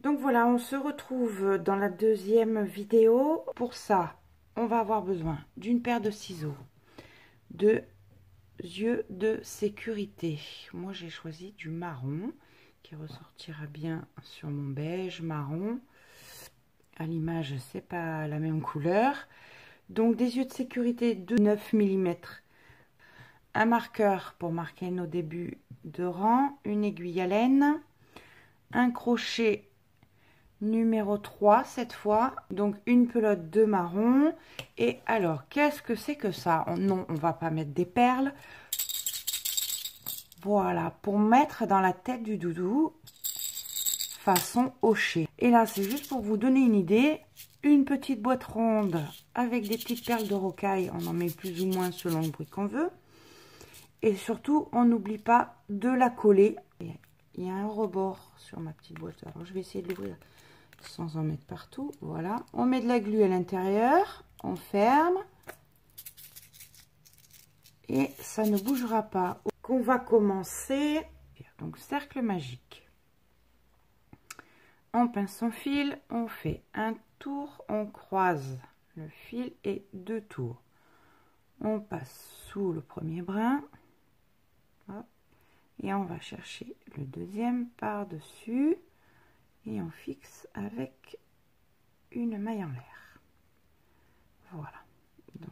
Donc voilà, on se retrouve dans la deuxième vidéo. Pour ça, on va avoir besoin d'une paire de ciseaux, de yeux de sécurité. Moi, j'ai choisi du marron qui ressortira bien sur mon beige marron. À l'image, c'est pas la même couleur. Donc des yeux de sécurité de 9 mm. Un marqueur pour marquer nos débuts de rang, une aiguille à laine, un crochet numéro 3 cette fois, donc une pelote de marron. Et alors, qu'est-ce que c'est que ça? Non, on va pas mettre des perles. Voilà, pour mettre dans la tête du doudou, façon hocher. Et là, c'est juste pour vous donner une idée, une petite boîte ronde avec des petites perles de rocaille. On en met plus ou moins selon le bruit qu'on veut. Et surtout, on n'oublie pas de la coller. Il y a un rebord sur ma petite boîte. Alors, je vais essayer de l'ouvrir sans en mettre partout. Voilà. On met de la glu à l'intérieur. On ferme. Et ça ne bougera pas. On va commencer. Donc, cercle magique. On pince son fil. On fait un tour. On croise le fil et 2 tours. On passe sous le premier brin. Hop. Et on va chercher le deuxième par-dessus. Et on fixe avec une maille en l'air. Voilà. Donc,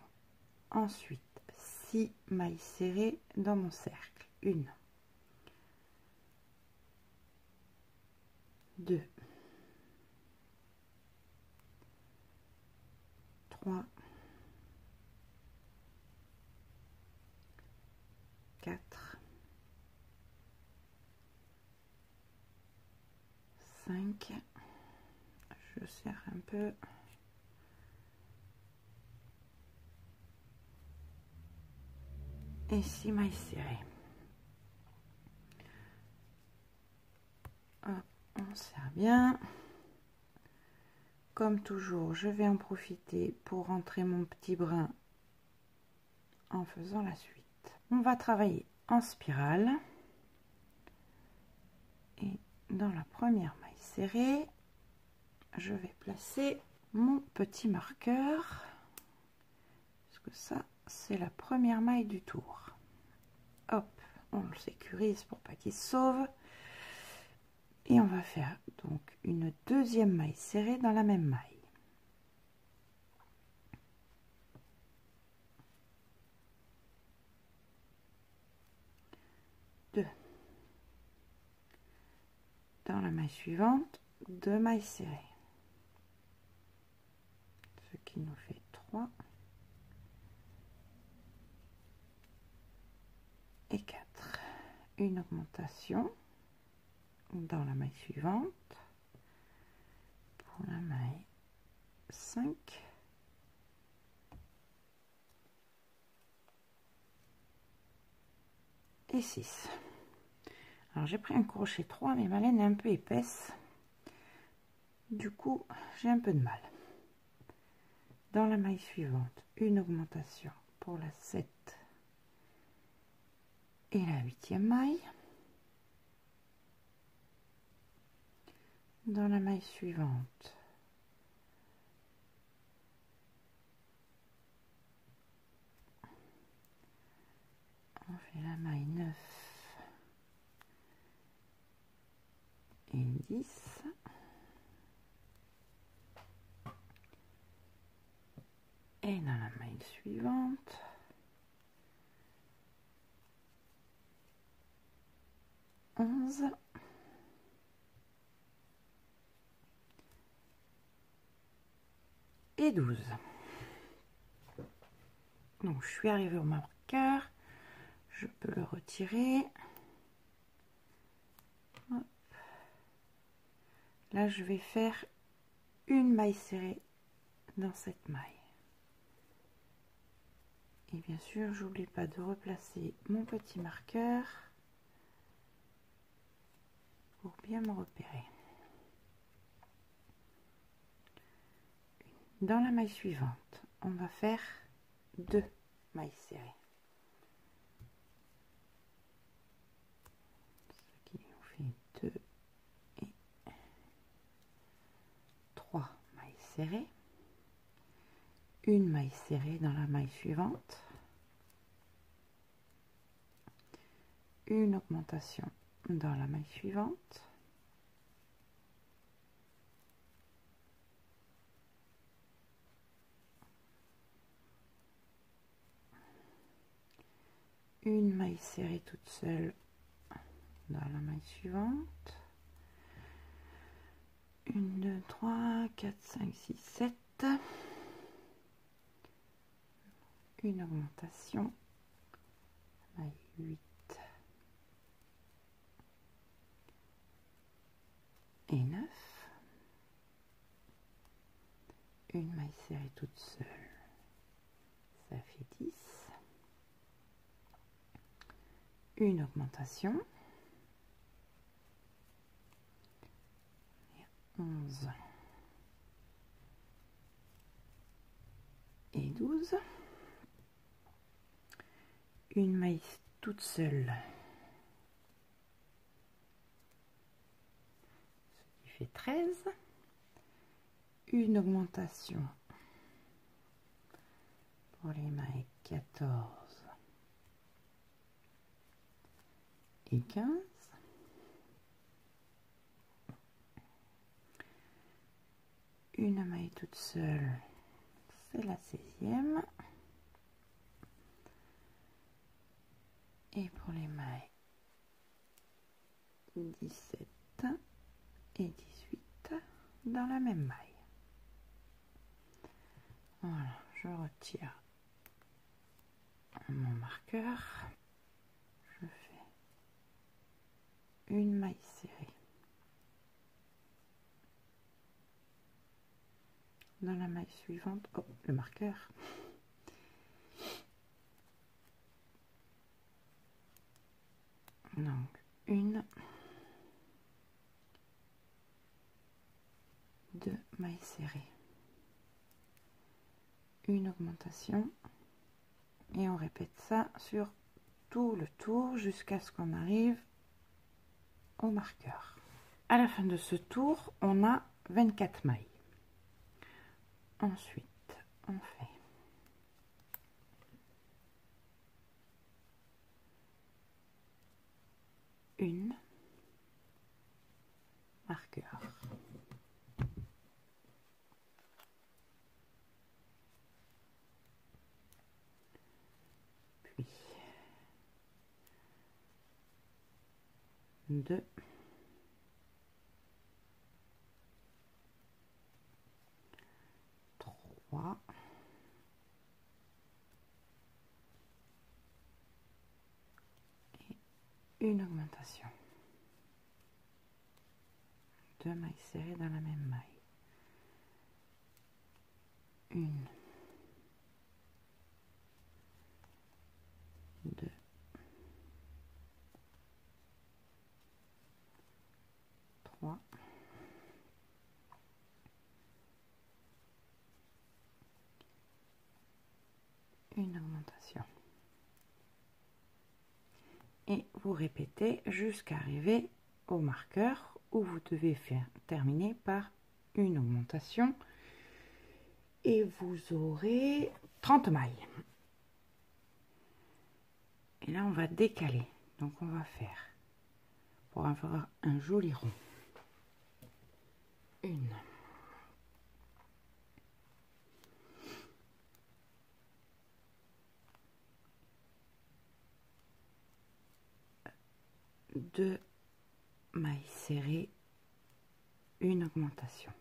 ensuite, 6 mailles serrées dans mon cercle. 1, 2, 3, 4, 5. Je serre un peu. Et 6 mailles serrées. Hop, on serre bien. Comme toujours, je vais en profiter pour rentrer mon petit brin en faisant la suite. On va travailler en spirale. Et dans la première maille serrée, je vais placer mon petit marqueur. Parce que ça, c'est la première maille du tour. Hop, on le sécurise pour pas qu'il se sauve. Et on va faire donc une deuxième maille serrée dans la même maille. 2. Dans la maille suivante, 2 mailles serrées. Ce qui nous fait 3 et 4. Une augmentation dans la maille suivante pour la maille 5 et 6. Alors j'ai pris un crochet 3 mais ma laine est un peu épaisse, du coup j'ai un peu de mal. Dans la maille suivante, une augmentation pour la 7 et la 8e maille. Dans la maille suivante, on fait la maille 9 et 10. Et dans la maille suivante, onze et 12. Donc je suis arrivée au marqueur, je peux le retirer. Hop. Là je vais faire une maille serrée dans cette maille. Et bien sûr, j'oublie pas de replacer mon petit marqueur pour bien me repérer. Dans la maille suivante, on va faire 2 mailles serrées. Ce qui nous fait 2 et serrée, une maille serrée dans la maille suivante, une augmentation dans la maille suivante, une maille serrée toute seule dans la maille suivante, 1, 2, 3, 4, 5, 6, 7, une augmentation, maille 8 et 9, une maille serrée toute seule, ça fait 10, une augmentation, 11 et 12, une maille toute seule, ce qui fait 13, une augmentation pour les mailles 14 et 15, une maille toute seule, c'est la 16e, et pour les mailles 17 et 18 dans la même maille. Voilà, je retire mon marqueur, je fais une maille serrée dans la maille suivante. Oh, le marqueur. Donc une, deux mailles serrées, une augmentation, et on répète ça sur tout le tour jusqu'à ce qu'on arrive au marqueur. À la fin de ce tour, on a 24 mailles. Ensuite, on fait une marqueur, puis 2, 3, et une augmentation, 2 mailles serrées dans la même maille, une, 2, 3, une augmentation, et vous répétez jusqu'à arriver au marqueur où vous devez faire terminer par une augmentation, et vous aurez 30 mailles. Et là on va décaler, donc on va faire, pour avoir un joli rond, une, deux mailles serrées, une augmentation,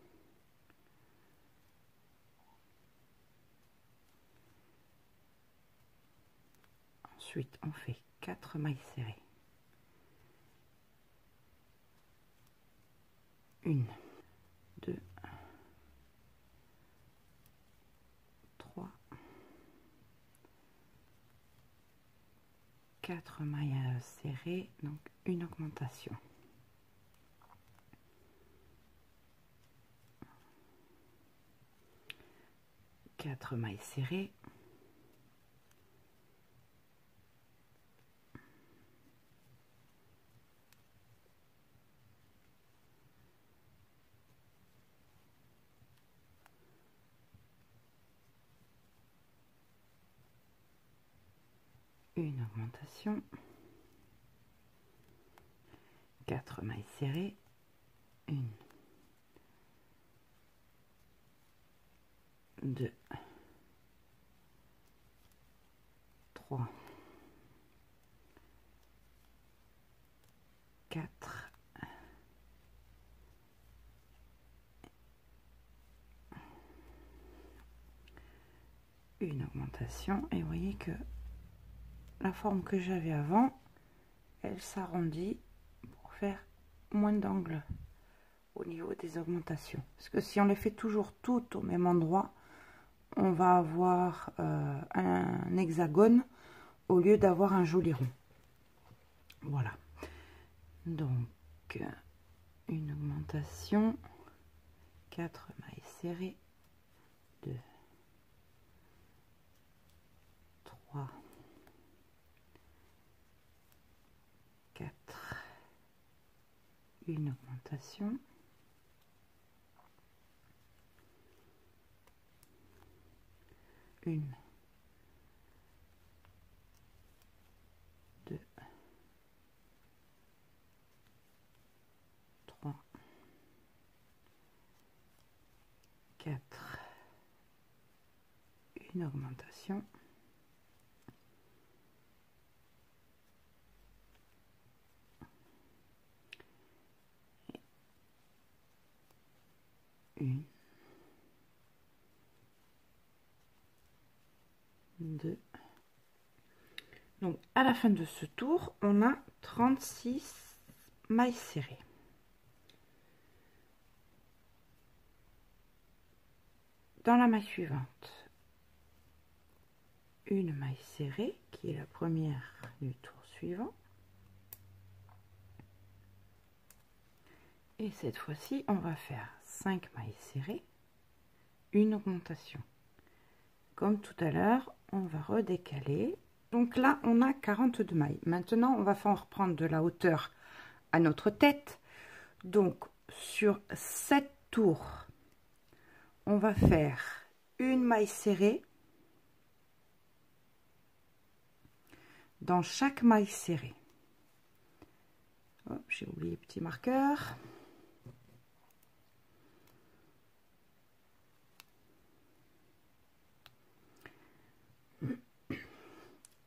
ensuite on fait 4 mailles serrées, une, 2, 3, 4 mailles serrées, donc une augmentation, quatre mailles serrées, une augmentation, 4 mailles serrées, 1, 2, 3, 4, une augmentation, et vous voyez que la forme que j'avais avant, elle s'arrondit pour faire moins d'angle au niveau des augmentations, parce que si on les fait toujours toutes au même endroit, on va avoir un hexagone au lieu d'avoir un joli rond. Voilà, donc une augmentation, 4 mailles serrées, 2, 3, 4, une augmentation, 1, 2, 3, 4, une augmentation, 1, 2. Donc à la fin de ce tour, on a 36 mailles serrées. Dans la maille suivante, une maille serrée qui est la première du tour suivant. Et cette fois-ci, on va faire 5 mailles serrées, une augmentation. Comme tout à l'heure, on va redécaler. Donc là, on a 42 mailles. Maintenant, on va reprendre de la hauteur à notre tête. Donc, sur 7 tours, on va faire une maille serrée dans chaque maille serrée. Oh, j'ai oublié le petit marqueur.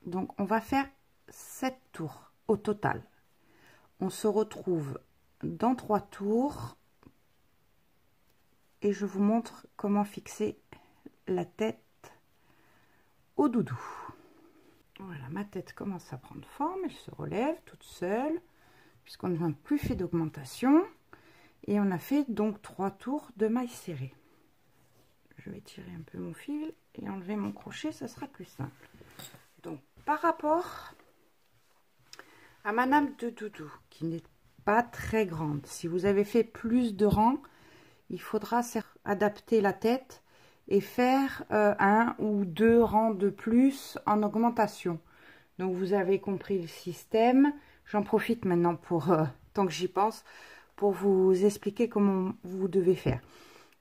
Donc, on va faire 7 tours au total. On se retrouve dans 3 tours et je vous montre comment fixer la tête au doudou. Voilà, ma tête commence à prendre forme, elle se relève toute seule puisqu'on n'a plus fait d'augmentation et on a fait donc 3 tours de mailles serrées. Je vais tirer un peu mon fil et enlever mon crochet, ça sera plus simple. Donc par rapport à ma nappe de doudou qui n'est pas très grande, si vous avez fait plus de rangs, il faudra adapter la tête et faire 1 ou 2 rangs de plus en augmentation. Donc vous avez compris le système. J'en profite maintenant pour, tant que j'y pense, pour vous expliquer comment vous devez faire.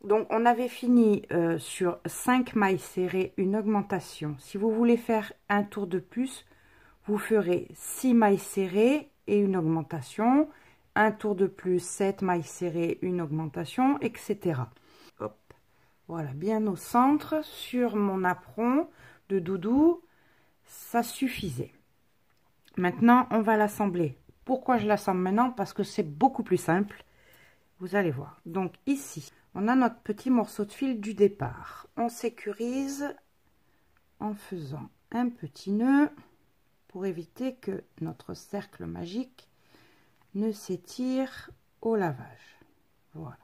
Donc on avait fini sur 5 mailles serrées, une augmentation. Si vous voulez faire un tour de plus, vous ferez 6 mailles serrées et une augmentation, un tour de plus, 7 mailles serrées, une augmentation, etc. Hop, voilà, bien au centre, sur mon apron de doudou, ça suffisait. Maintenant, on va l'assembler. Pourquoi je l'assemble maintenant? Parce que c'est beaucoup plus simple. Vous allez voir. Donc ici, on a notre petit morceau de fil du départ. On sécurise en faisant un petit nœud pour éviter que notre cercle magique ne s'étire au lavage. Voilà.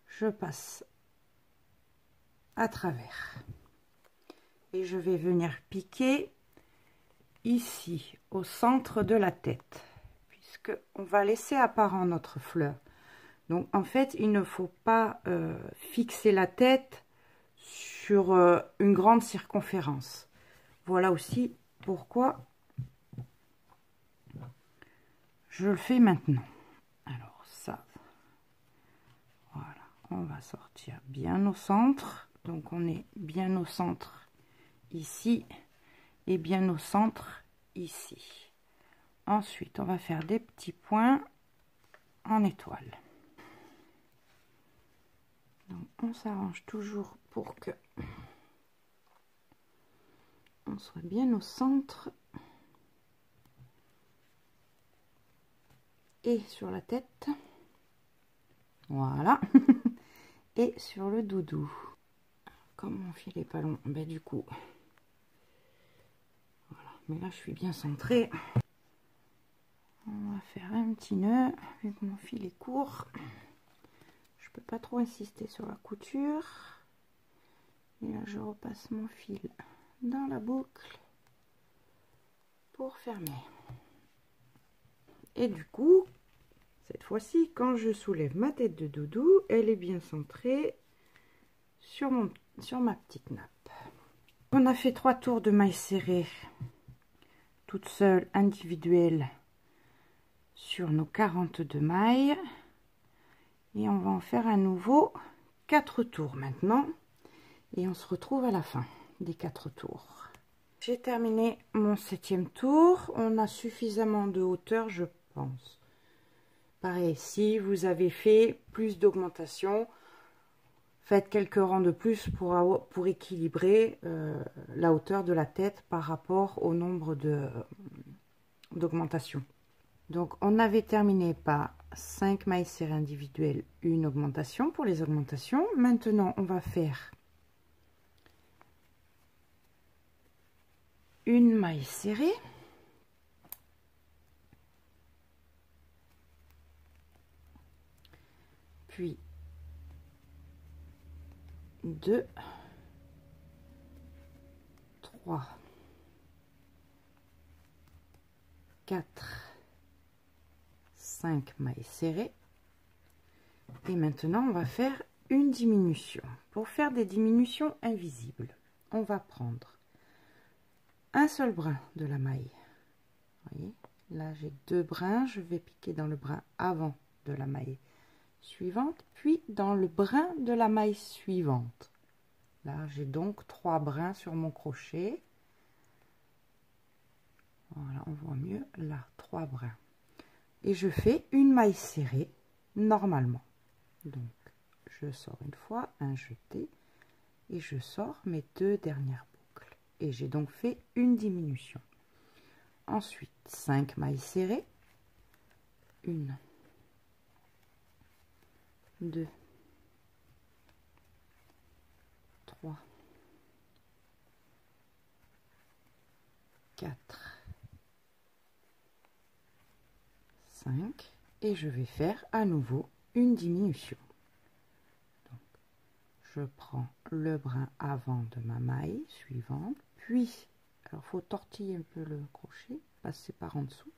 Je passe à travers. Et je vais venir piquer ici, au centre de la tête, puisque on va laisser apparent notre fleur. Donc en fait, il ne faut pas fixer la tête sur une grande circonférence. Voilà aussi pourquoi je le fais maintenant. Alors ça, voilà, on va sortir bien au centre. Donc on est bien au centre ici et bien au centre ici. Ensuite, on va faire des petits points en étoile. Donc, on s'arrange toujours pour que on soit bien au centre et sur la tête. Voilà. Et sur le doudou. Comme mon fil est pas long, ben du coup, voilà. Mais là, je suis bien centrée. On va faire un petit nœud, vu que mon fil est court. Je peux pas trop insister sur la couture. Et là, je repasse mon fil dans la boucle pour fermer. Et du coup, cette fois-ci, quand je soulève ma tête de doudou, elle est bien centrée sur ma petite nappe. On a fait 3 tours de mailles serrées, toutes seules, individuelles, sur nos 42 mailles. Et on va en faire à nouveau 4 tours maintenant. Et on se retrouve à la fin des 4 tours. J'ai terminé mon 7e tour. On a suffisamment de hauteur, je pense. Pareil, si vous avez fait plus d'augmentation, faites quelques rangs de plus pour équilibrer la hauteur de la tête par rapport au nombre d'augmentations. Donc, on avait terminé par 5 mailles serrées individuelles, une augmentation pour les augmentations. Maintenant, on va faire une maille serrée, puis 2, 3, 4, 5 mailles serrées. Et maintenant, on va faire une diminution. Pour faire des diminutions invisibles, on va prendre un seul brin de la maille. Vous voyez, là j'ai 2 brins, je vais piquer dans le brin avant de la maille suivante, puis dans le brin de la maille suivante. Là j'ai donc 3 brins sur mon crochet. Voilà, on voit mieux là, 3 brins. Et je fais une maille serrée normalement. Donc je sors une fois, un jeté, et je sors mes 2 dernières boucles. Et j'ai donc fait une diminution. Ensuite, 5 mailles serrées. 1, 2, 3, 4, 5. Et je vais faire à nouveau une diminution. Donc, je prends le brin avant de ma maille suivante, puis, alors faut tortiller un peu le crochet, passer par en dessous.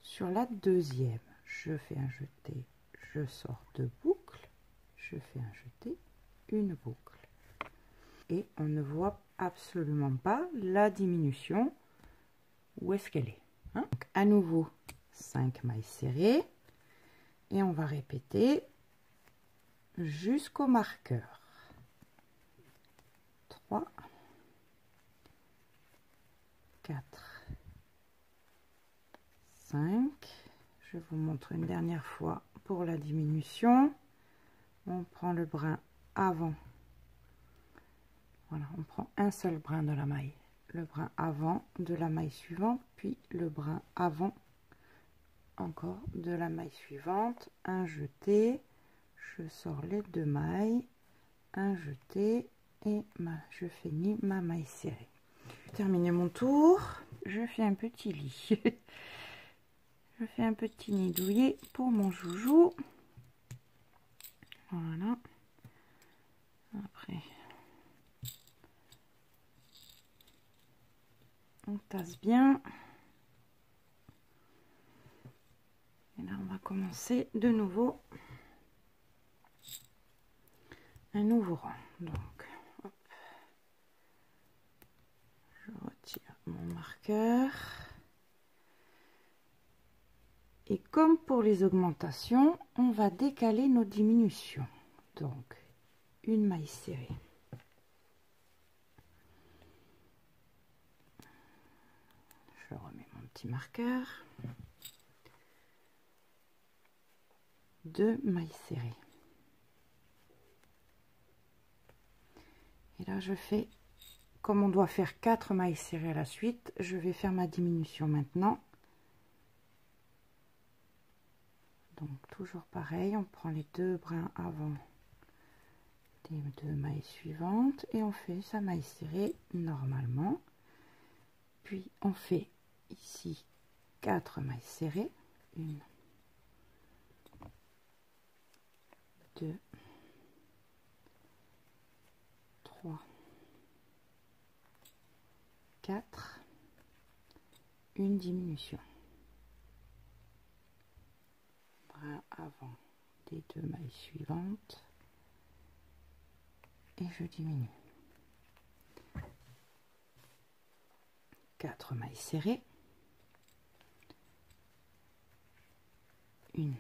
Sur la deuxième, je fais un jeté, je sors 2 boucles, je fais un jeté, une boucle. Et on ne voit absolument pas la diminution, où est-ce qu'elle est, hein? Donc, à nouveau 5 mailles serrées, et on va répéter jusqu'au marqueur. 3, 4, 5. Je vous montre une dernière fois pour la diminution. On prend le brin avant. Voilà, on prend un seul brin de la maille. Le brin avant de la maille suivante, puis le brin avant encore de la maille suivante. Un jeté, je sors les 2 mailles, un jeté et je finis ma maille serrée. Terminé mon tour, je fais un petit lit. Je fais un petit nid douillet pour mon joujou. Voilà. Après, on tasse bien. Et là, on va commencer de nouveau un nouveau rang. Donc, hop. Je retire mon marqueur. Et comme pour les augmentations, on va décaler nos diminutions. Donc, une maille serrée. Je remets mon petit marqueur. 2 mailles serrées. Et là, je fais, comme on doit faire 4 mailles serrées à la suite, je vais faire ma diminution maintenant. Donc, toujours pareil, on prend les 2 brins avant des 2 mailles suivantes et on fait sa maille serrée normalement. Puis, on fait ici 4 mailles serrées. 1, 2, 3, 4, une diminution. Brin avant des 2 mailles suivantes et je diminue. 4 mailles serrées. 1,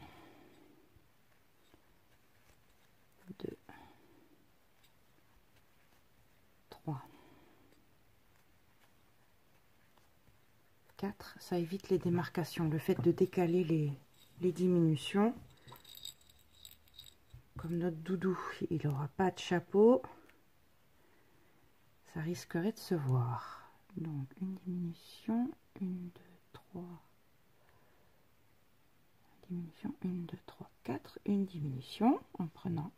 2, 3, 4. Ça évite les démarcations, le fait de décaler les diminutions. Comme notre doudou, il n'aura pas de chapeau, ça risquerait de se voir. Donc une diminution, 1, 2, 3, diminution, 1, 2, 3, 4, une diminution en prenant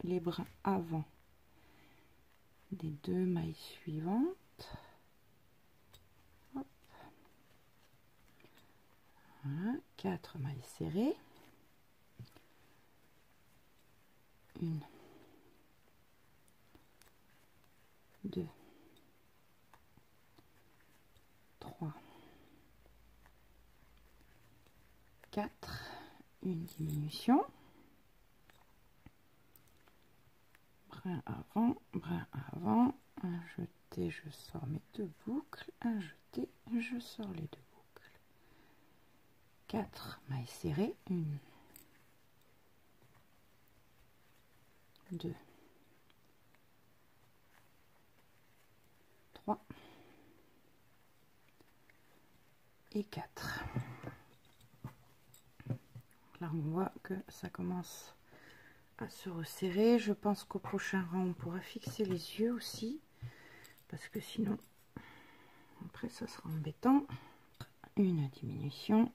les brins avant des 2 mailles suivantes. Hop. Voilà, 4 mailles serrées. 1, 2, 3, 4, une diminution, brin avant, un jeté, je sors mes 2 boucles, un jeté, je sors les 2 boucles. 4 mailles serrées, 1, 2, 3 et 4. Là on voit que ça commence à se resserrer. Je pense qu'au prochain rang on pourra fixer les yeux aussi, parce que sinon après ça sera embêtant. Une diminution.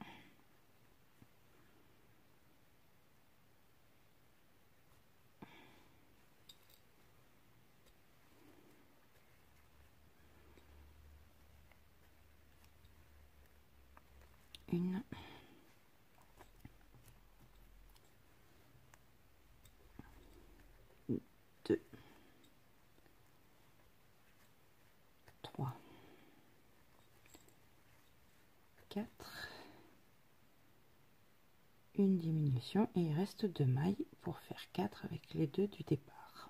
Une. 2, 3, 4, une diminution et il reste 2 mailles pour faire 4 avec les 2 du départ.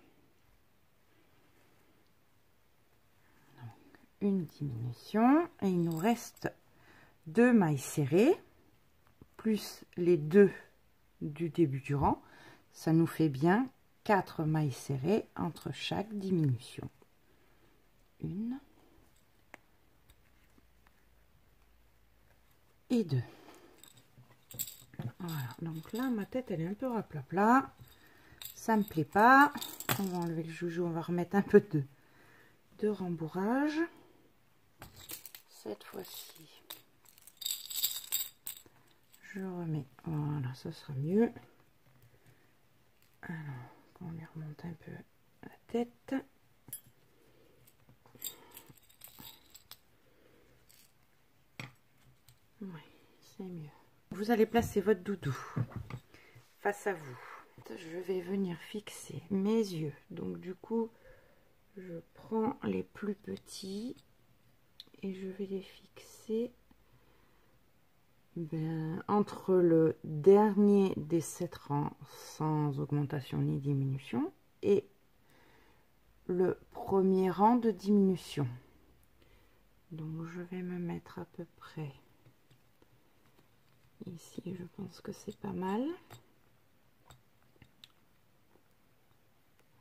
Donc, une diminution et il nous reste 2 mailles serrées plus les 2 du début du rang. Ça nous fait bien 4 mailles serrées entre chaque diminution. 1 et 2. Voilà, donc là ma tête elle est un peu raplapla, ça me plaît pas. On va enlever le joujou, on va remettre un peu de rembourrage. Cette fois-ci je remets, voilà, ça sera mieux. Alors on lui remonte un peu la tête. Oui, c'est mieux. Vous allez placer votre doudou face à vous. Je vais venir fixer mes yeux. Donc du coup, je prends les plus petits et je vais les fixer entre le dernier des 7 rangs sans augmentation ni diminution et le premier rang de diminution. Donc je vais me mettre à peu près ici, je pense que c'est pas mal.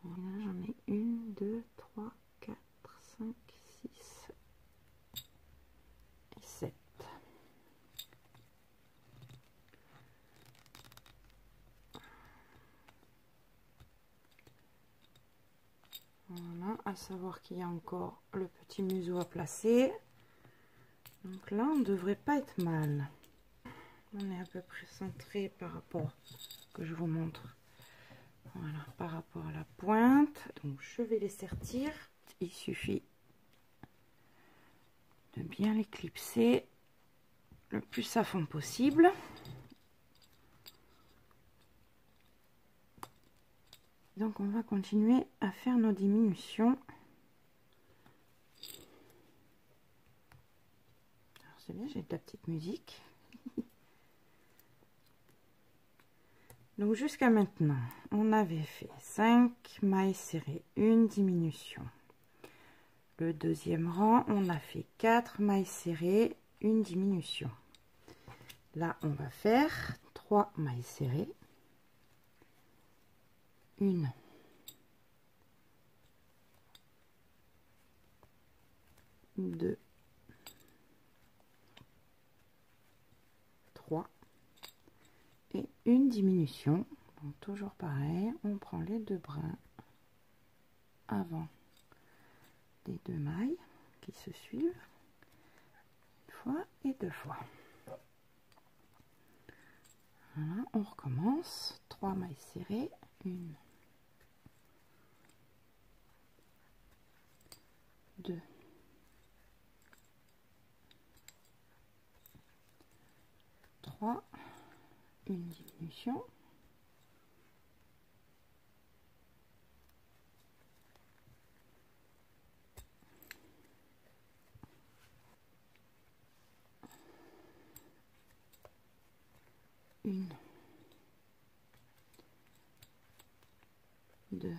Voilà, j'en ai 1, 2, 3, 4, 5, 6 et à savoir qu'il y a encore le petit museau à placer. Donc là, on ne devrait pas être mal. On est à peu près centré par rapport à ce que je vous montre. Voilà, par rapport à la pointe. Donc je vais les sertir. Il suffit de bien les clipser le plus à fond possible. Donc on va continuer à faire nos diminutions. Alors c'est bien, j'ai de la petite musique. Donc jusqu'à maintenant, on avait fait 5 mailles serrées, une diminution. Le deuxième rang, on a fait 4 mailles serrées, une diminution. Là, on va faire 3 mailles serrées, une, deux, 3 et une diminution. Donc toujours pareil, on prend les deux brins avant des deux mailles qui se suivent, une fois et deux fois. Voilà, on recommence. 3 mailles serrées, une, deux, trois, une diminution, une, deux,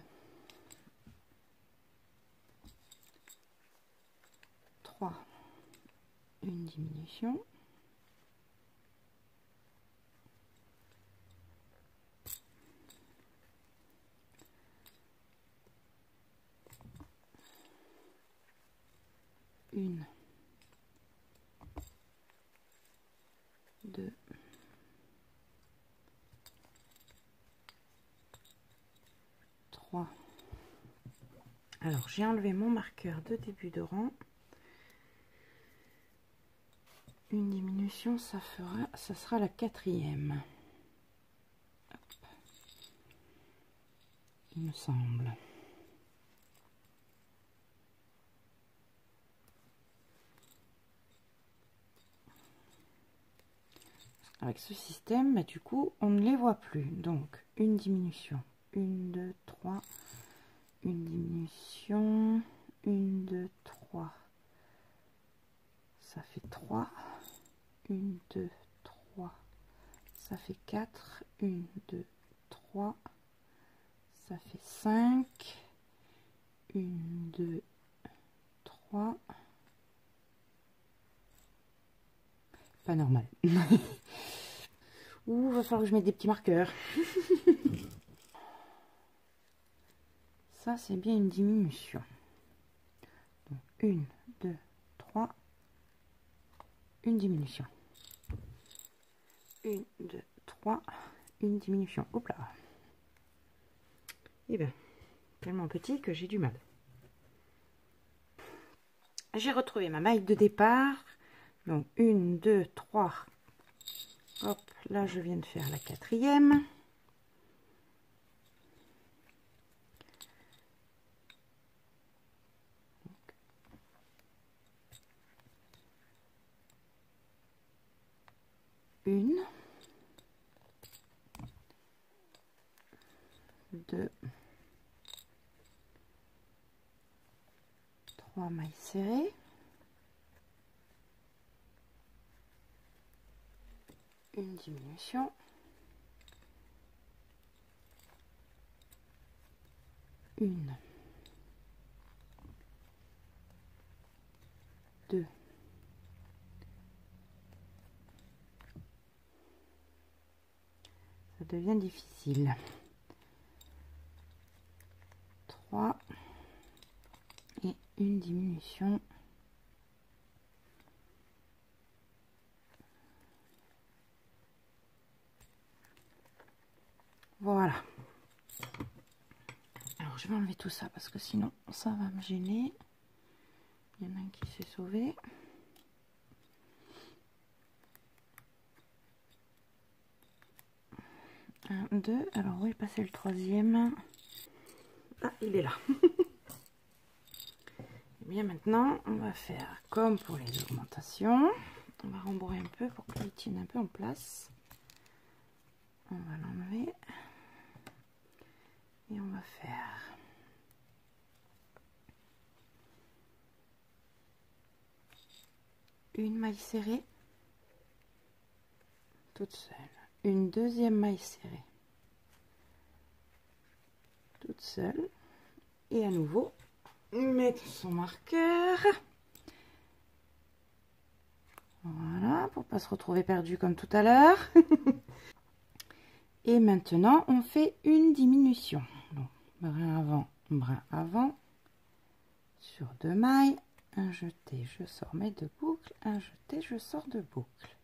trois, une diminution, une, deux, trois. Alors j'ai enlevé mon marqueur de début de rang. Une diminution, ça sera la quatrième. Hop. Il me semble. Avec ce système, bah, du coup, on ne les voit plus. Donc, une diminution. 1, 2, 3. Une diminution. 1, 2, 3. Ça fait 3. 1, 2, 3. Ça fait 4. 1, 2, 3. Ça fait 5. 1, 2, 3. Pas normal. Ouh, va falloir que je mette des petits marqueurs. Ça, c'est bien une diminution. Donc, 1, 2, 3. Une diminution. 1, 2, 3. Une diminution. Hop là. Et bien, tellement petit que j'ai du mal. J'ai retrouvé ma maille de départ. Donc, 1, 2, 3. Hop, là, je viens de faire la quatrième. Une, deux, trois mailles serrées, une diminution, une, deux, ça devient difficile, 3 et une diminution. Voilà. Alors je vais enlever tout ça parce que sinon ça va me gêner. Il y en a un qui s'est sauvé. Un, deux. Alors où est passé le troisième? Ah, il est là. Et bien maintenant, on va faire comme pour les augmentations. On va rembourrer un peu pour qu'il tienne un peu en place. On va l'enlever. Et on va faire une maille serrée toute seule, une deuxième maille serrée toute seule et à nouveau mettre son marqueur, voilà, pour pas se retrouver perdu comme tout à l'heure. Et maintenant on fait une diminution, donc brin avant sur 2 mailles, un jeté, je sors mes 2 boucles, un jeté, je sors 2 boucles.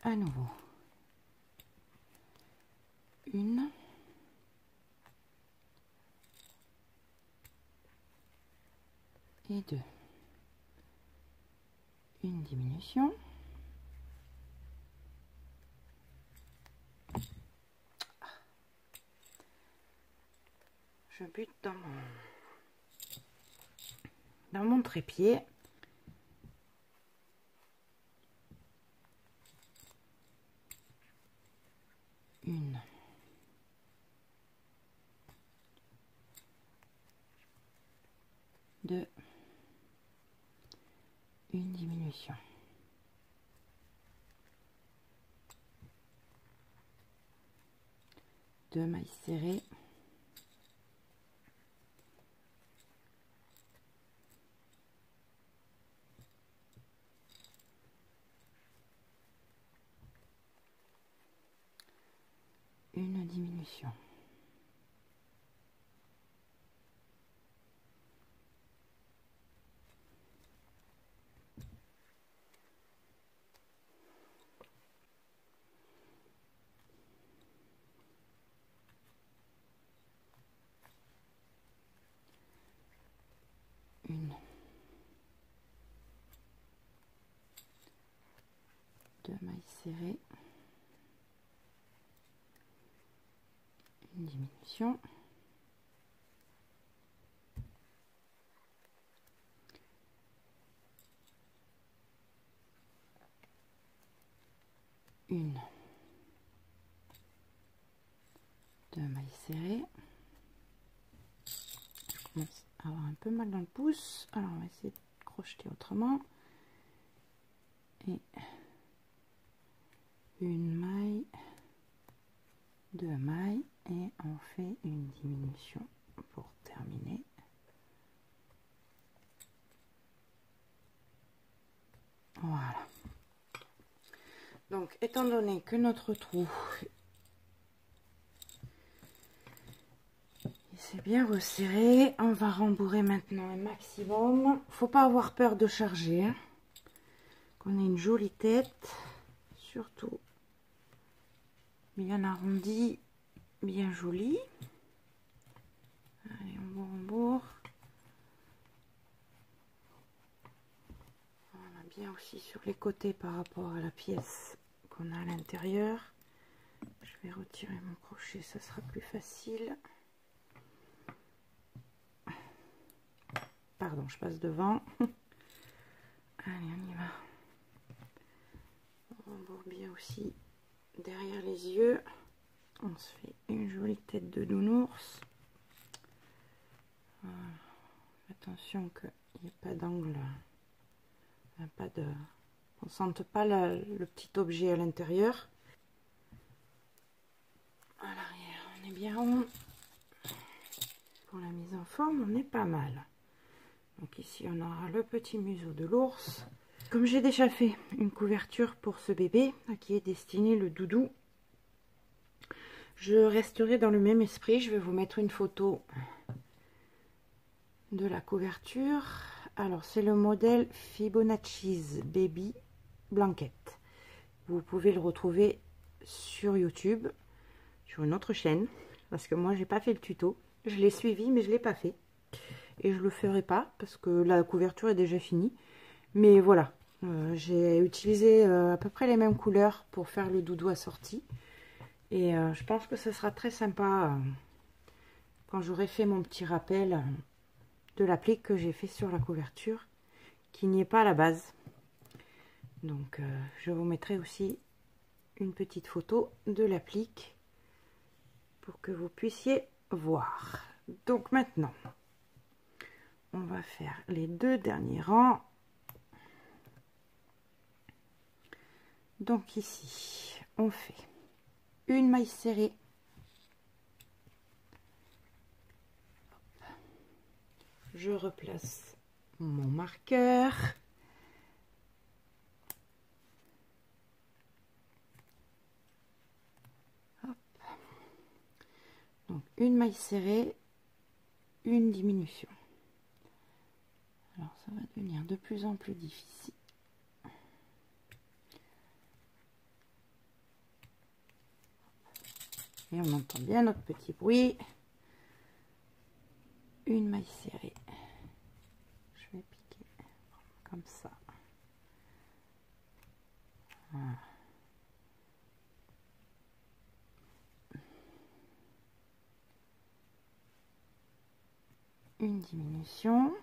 À nouveau, une, et 2, une diminution, je bute dans mon trépied. Une, deux, une diminution. Deux mailles serrées. Une diminution. Une, deux mailles serrées, une diminution, une, deux mailles serrées. Je commence à avoir un peu mal dans le pouce, alors on va essayer de crocheter autrement. Et une maille, deux mailles, et on fait une diminution pour terminer. Voilà. Donc, étant donné que notre trou c'est bien resserré, on va rembourrer maintenant un maximum. Faut pas avoir peur de charger, hein. Qu'on ait une jolie tête, surtout bien arrondie, bien jolie. Allez, on rembourre. Voilà, bien aussi sur les côtés par rapport à la pièce qu'on a à l'intérieur. Je vais retirer mon crochet, ça sera plus facile. Pardon, je passe devant. Allez, on y va. On rembourre bien aussi derrière les yeux. On se fait une jolie tête de nounours. Voilà. Attention qu'il n'y ait pas d'angle, pas de, on ne sente pas le petit objet à l'intérieur. À l'arrière, on est bien rond. Pour la mise en forme, on est pas mal. Donc ici, on aura le petit museau de l'ours. Comme j'ai déjà fait une couverture pour ce bébé, à qui est destiné le doudou, je resterai dans le même esprit. Je vais vous mettre une photo de la couverture. Alors, c'est le modèle Fibonacci's Baby Blanket. Vous pouvez le retrouver sur YouTube, sur une autre chaîne, parce que moi, j'ai pas fait le tuto. Je l'ai suivi, mais je ne l'ai pas fait. Et je ne le ferai pas, parce que la couverture est déjà finie. Mais voilà, j'ai utilisé à peu près les mêmes couleurs pour faire le doudou assorti. Et je pense que ce sera très sympa quand j'aurai fait mon petit rappel de l'applique que j'ai fait sur la couverture, qui n'y est pas à la base. Donc je vous mettrai aussi une petite photo de l'applique pour que vous puissiez voir. Donc maintenant, on va faire les 2 derniers rangs. Donc ici, on fait une maille serrée. Je replace mon marqueur. Hop. Donc une maille serrée, une diminution. Alors ça va devenir de plus en plus difficile. Et on entend bien notre petit bruit. Une maille serrée. Je vais piquer comme ça. Voilà. Une diminution.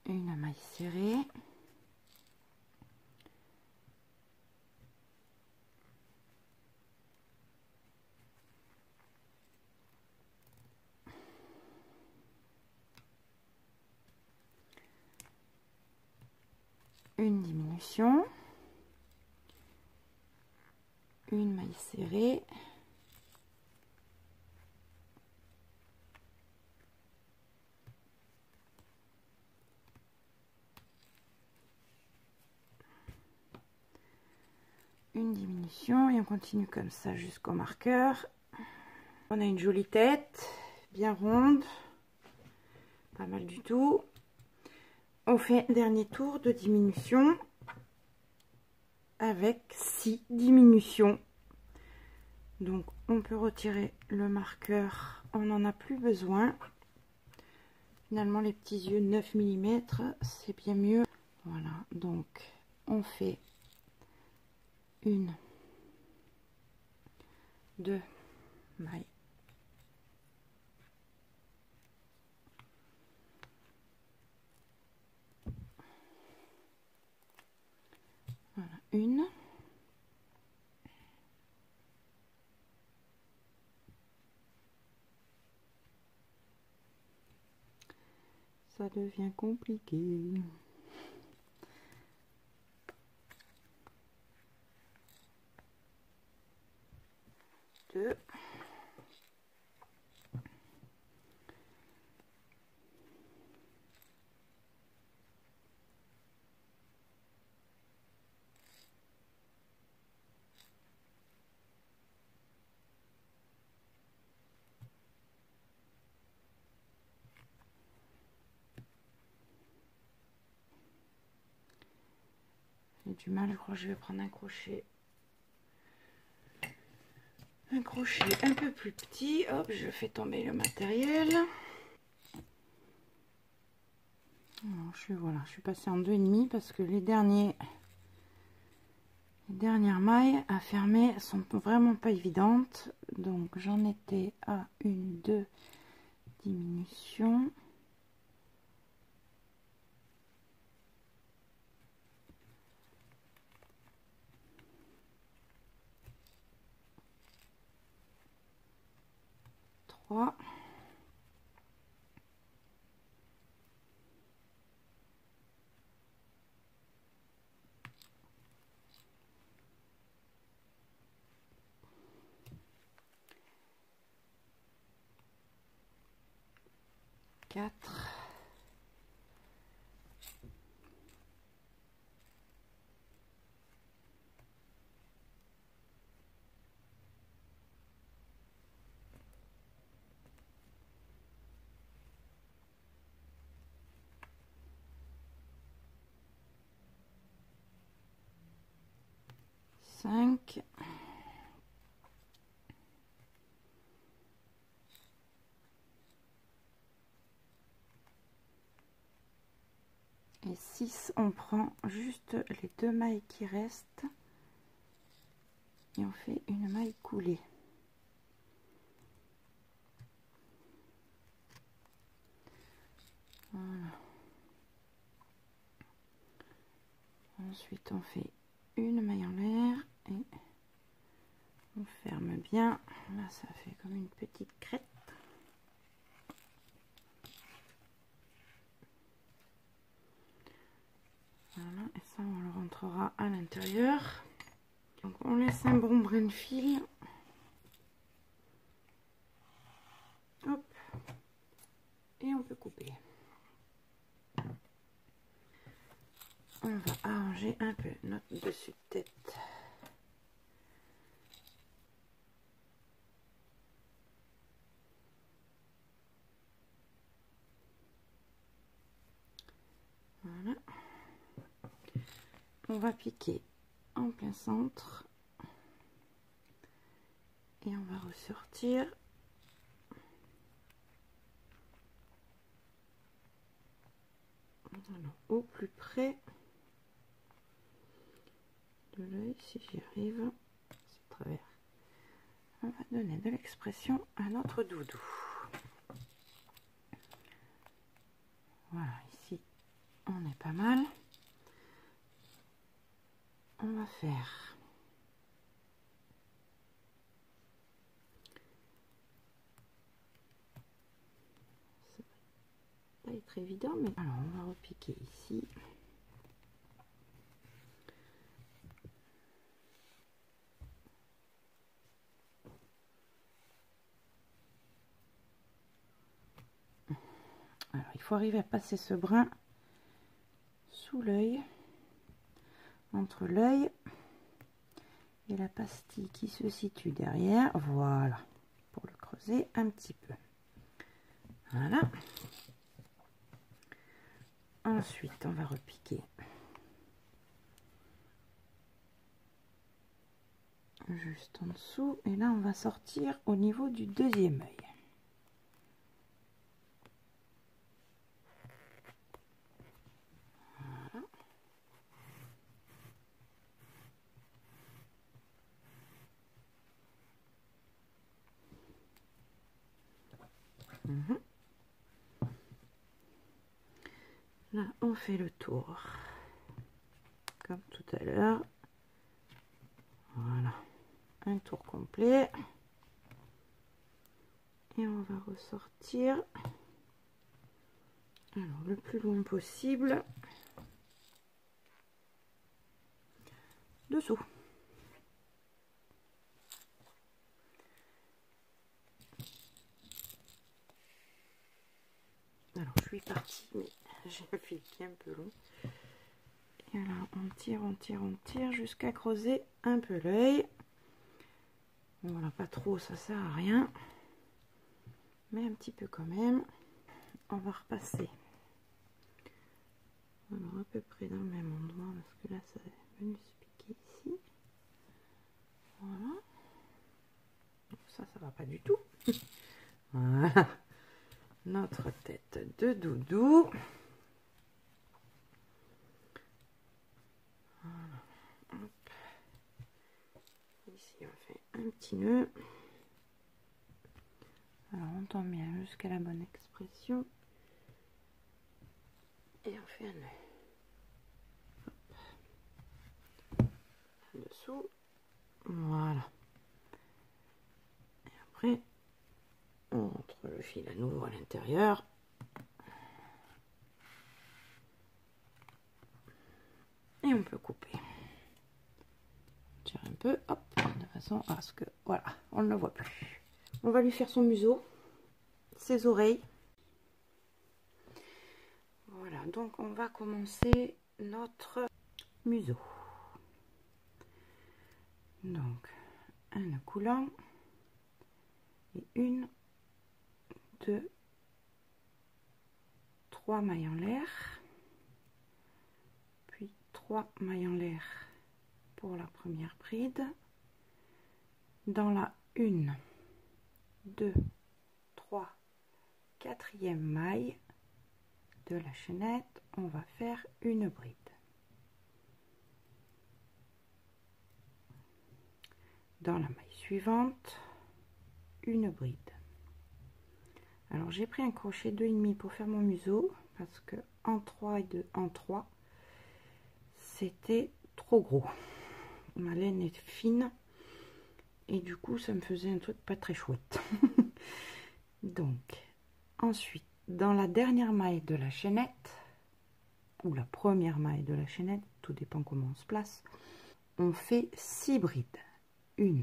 Une maille serrée. Une diminution. Une maille serrée. Une diminution et on continue comme ça jusqu'au marqueur. On a une jolie tête, bien ronde, pas mal du tout. On fait un dernier tour de diminution avec 6 diminutions. Donc on peut retirer le marqueur, on n'en a plus besoin. Finalement les petits yeux 9 mm, c'est bien mieux. Voilà, donc on fait une, 2 mailles. Voilà, une. Ça devient compliqué. Deux. J'ai du mal, je crois que je vais prendre un crochet. Un crochet un peu plus petit. Hop, je fais tomber le matériel. Alors, je suis passée en 2,5 parce que les dernières mailles à fermer sont vraiment pas évidentes. Donc j'en étais à une 2 diminution. Trois. Quatre. 5. Et 6, on prend juste les 2 mailles qui restent et on fait une maille coulée. Voilà. Ensuite, on fait une maille en l'air et on ferme bien. Là, ça fait comme une petite crête. Voilà, et ça, on le rentrera à l'intérieur. Donc, on laisse un bon brin de fil. Hop. Et on peut couper. On va arranger un peu notre dessus de tête. Voilà. On va piquer en plein centre. Et on va ressortir. Alors, au plus près de l'œil, si j'y arrive, c'est travers. On va donner de l'expression à notre doudou. Voilà, ici, on est pas mal. On va faire pas être évident, mais alors on va repiquer ici. Alors il faut arriver à passer ce brin sous l'œil, entre l'œil et la pastille qui se situe derrière. Voilà, pour le creuser un petit peu. Voilà. Ensuite, on va repiquer juste en dessous. Et là, on va sortir au niveau du deuxième œil. Voilà. Là, on fait le tour. Comme tout à l'heure. Voilà. Un tour complet. Et on va ressortir alors le plus loin possible dessous. Alors je suis partie, mais j'ai un fil qui est un peu long. Et là on tire, on tire, on tire jusqu'à creuser un peu l'œil. Voilà, pas trop, ça sert à rien, mais un petit peu quand même. On va repasser. Alors à peu près dans le même endroit, parce que là ça est venu se piquer ici. Voilà. Donc ça va pas du tout. Voilà. Notre tête de doudou. Voilà. Hop. Ici on fait un petit nœud. Alors on tombe bien jusqu'à la bonne expression. Et on fait un nœud. Dessous. Voilà. Et après, on rentre le fil à nouveau à l'intérieur. Et on peut couper. On tire un peu, hop, de façon à ce que, voilà, on ne le voit plus. On va lui faire son museau, ses oreilles. Voilà, donc on va commencer notre museau. Donc, un nœud coulant et 1, 2, 3 mailles en l'air, puis 3 mailles en l'air pour la première bride, Dans la 1, 2, 3, 4e maille de la chaînette, on va faire une bride. Dans la maille suivante, une bride. Alors j'ai pris un crochet 2,5 pour faire mon museau parce que en 3 et 2 en 3 c'était trop gros. Ma laine est fine et du coup ça me faisait un truc pas très chouette. Donc ensuite dans la dernière maille de la chaînette ou la première maille de la chaînette, tout dépend comment on se place, on fait 6 brides. 1,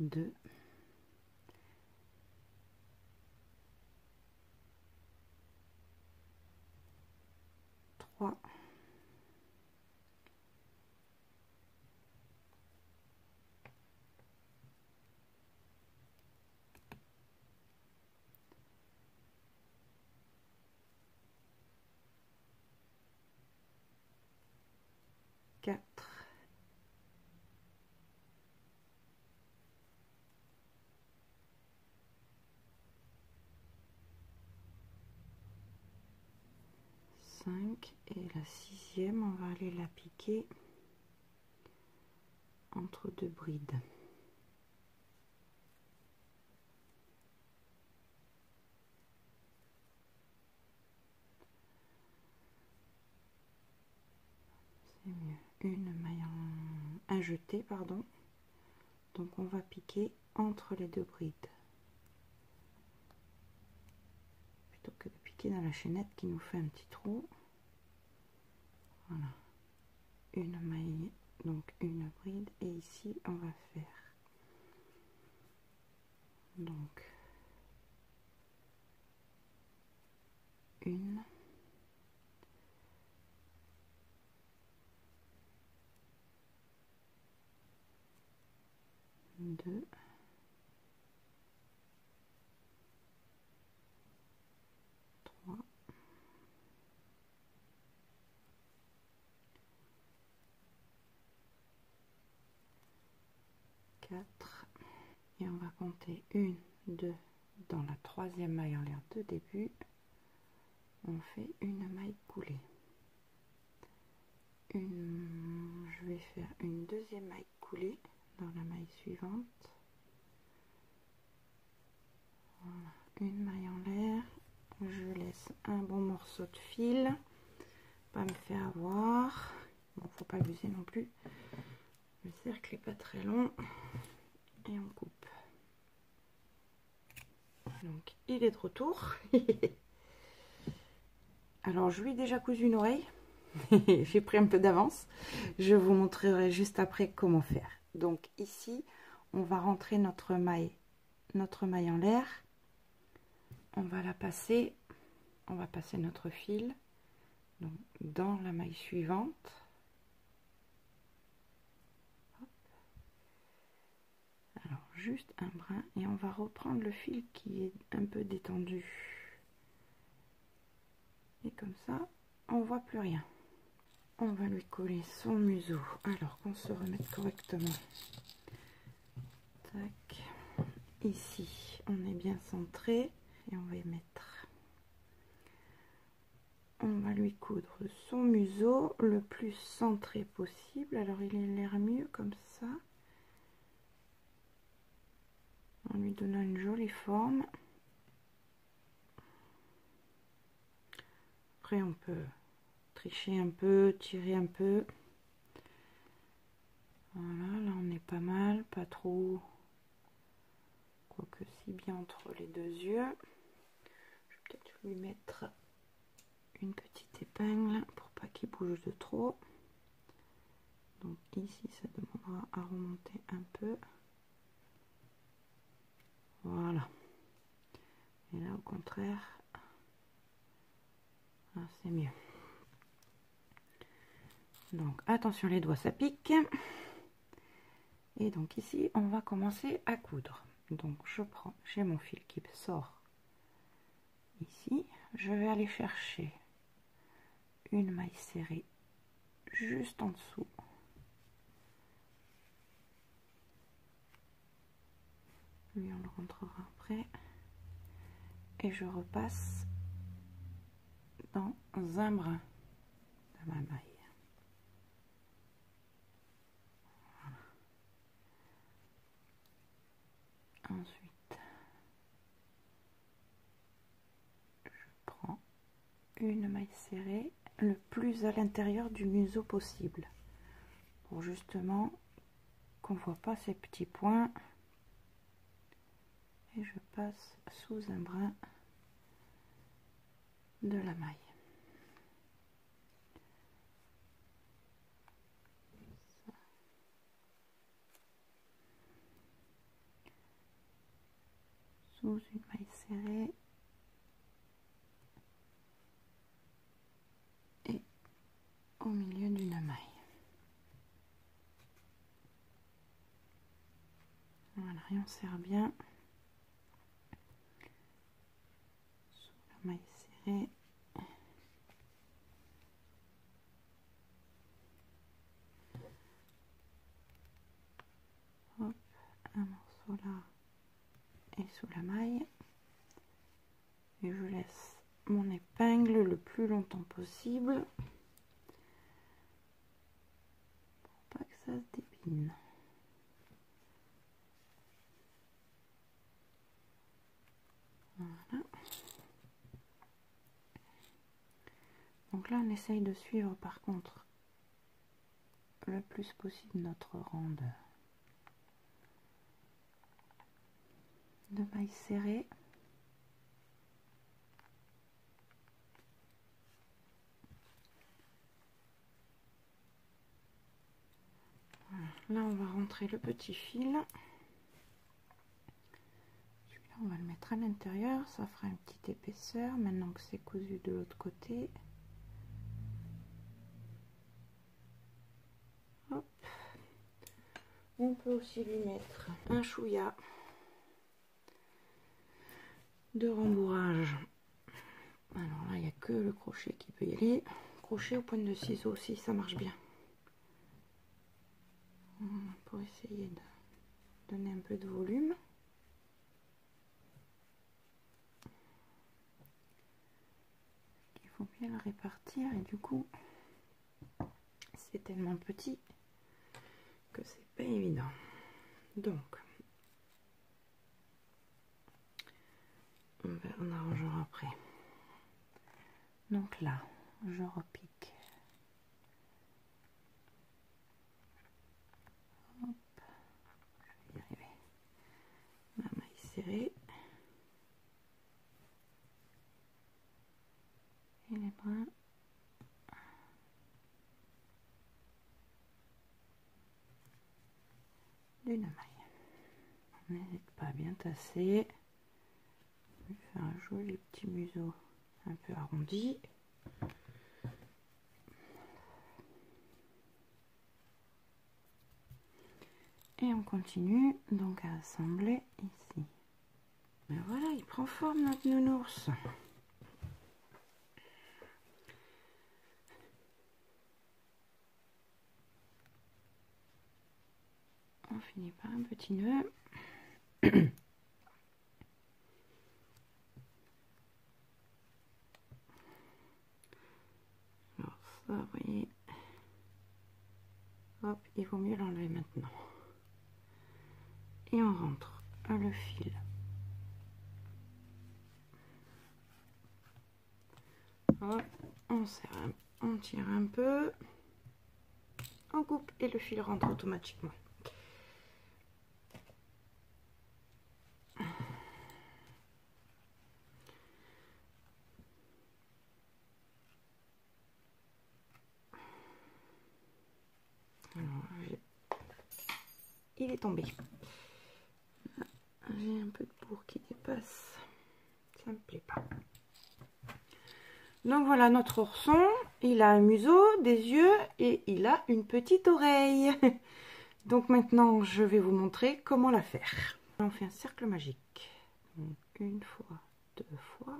2, 3, 4, 5 et la 6e, on va aller la piquer entre 2 brides. C'est mieux. Une maille un jeté, pardon. Donc on va piquer entre les 2 brides. Plutôt que de piquer dans la chaînette qui nous fait un petit trou. Voilà. Une maille, donc une bride. Et ici on va faire donc une, 2, 3, 4 et on va compter 1, 2 dans la 3e maille en l'air de début. On fait une maille coulée. Je vais faire une 2e maille coulée dans la maille suivante. Voilà, une maille en l'air. Je laisse un bon morceau de fil, pas me faire avoir. Bon, faut pas abuser non plus. Le cercle est pas très long et on coupe. Donc il est de retour. Alors je lui ai déjà cousu une oreille. J'ai pris un peu d'avance. Je vous montrerai juste après comment faire. Donc ici, on va rentrer notre maille en l'air. On va la passer. On va passer notre fil donc, dans la maille suivante. Hop. Alors juste un brin et on va reprendre le fil qui est un peu détendu. Et comme ça, on voit plus rien. On va lui coller son museau. Alors qu'on se remette correctement. Tac. Ici, on est bien centré et on va y mettre. On va lui coudre son museau le plus centré possible. Alors il a l'air mieux comme ça. En lui donnant une jolie forme. Après on peut tricher un peu, tirer un peu. Voilà, là on est pas mal, pas trop. Quoique si bien entre les 2 yeux. Je vais peut-être lui mettre une petite épingle pour pas qu'il bouge de trop. Donc ici ça demandera à remonter un peu. Voilà. Et là au contraire, c'est mieux. Donc attention les doigts, ça pique. Et donc ici on va commencer à coudre. Donc je prends, j'ai mon fil qui sort ici. Je vais aller chercher une maille serrée juste en dessous. Lui, on le rentrera après. Et je repasse dans un brin de ma maille. Voilà. Ensuite, je prends une maille serrée le plus à l'intérieur du museau possible pour justement qu'on voit pas ces petits points, et je passe sous un brin de la maille. Sous une maille serrée et au milieu d'une maille. Voilà, et on serre bien sous la maille serrée. Hop, un morceau là et sous la maille. Et je laisse mon épingle le plus longtemps possible pour pas que ça se dépine. Voilà. Donc là, on essaye de suivre par contre le plus possible notre rang de mailles serrées. Voilà. Là, on va rentrer le petit fil. Celui-là, on va le mettre à l'intérieur. Ça fera une petite épaisseur maintenant que c'est cousu de l'autre côté. Hop. On peut aussi lui mettre un chouïa de rembourrage. Alors là, il n'y a que le crochet qui peut y aller. Crochet ou pointe de ciseau aussi, ça marche bien. Pour essayer de donner un peu de volume. Il faut bien le répartir et du coup, c'est tellement petit que c'est pas évident. Donc, on arrangera après. Donc là, je repique. Hop, je vais y arriver. Ma maille serrée. Et les brins. D'une maille. N'hésite pas à bien tasser. Je vais faire un joli petit museau un peu arrondi. Et on continue donc à assembler ici. Ben voilà, il prend forme notre nounours. On finit par un petit nœud. Alors ça, vous voyez, hop, il vaut mieux l'enlever maintenant. Et on rentre le fil. Hop, on serre, on tire un peu, on coupe et le fil rentre automatiquement. Alors, il est tombé. J'ai un peu de bourre qui dépasse. Ça me plaît pas. Donc voilà notre ourson. Il a un museau, des yeux et il a une petite oreille. Donc maintenant, je vais vous montrer comment la faire. On fait un cercle magique. Donc une fois, deux fois,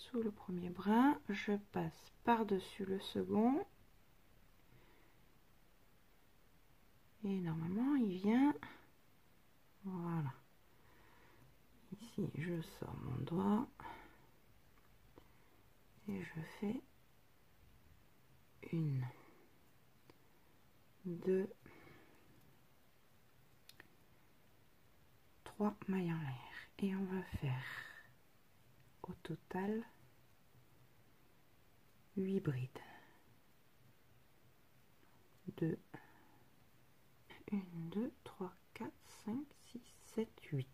sous le premier brin, je passe par-dessus le second et normalement il vient, voilà, ici je sors mon doigt et je fais 1, 2, 3 mailles en l'air et on va faire au total 8 brides. 2, 1, 2, 3, 4, 5, 6, 7, 8.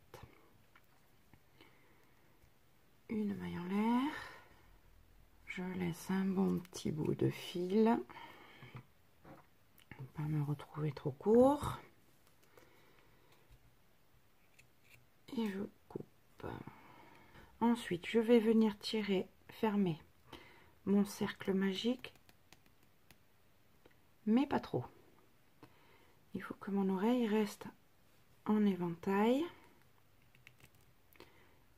Une maille en l'air. Je laisse un bon petit bout de fil. Pour pas me retrouver trop court. Et je coupe. Ensuite, je vais venir tirer, fermer mon cercle magique, mais pas trop. Il faut que mon oreille reste en éventail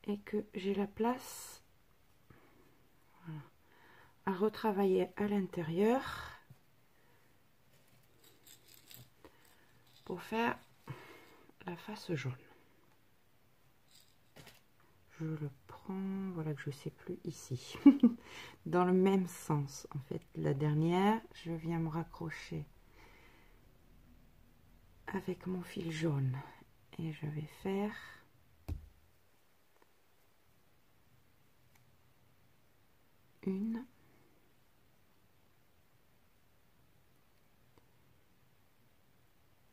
et que j'ai la place, voilà, à retravailler à l'intérieur pour faire la face jaune. Je le prends, voilà, que je sais plus, ici, dans le même sens. En fait, la dernière, je viens me raccrocher avec mon fil jaune et je vais faire une,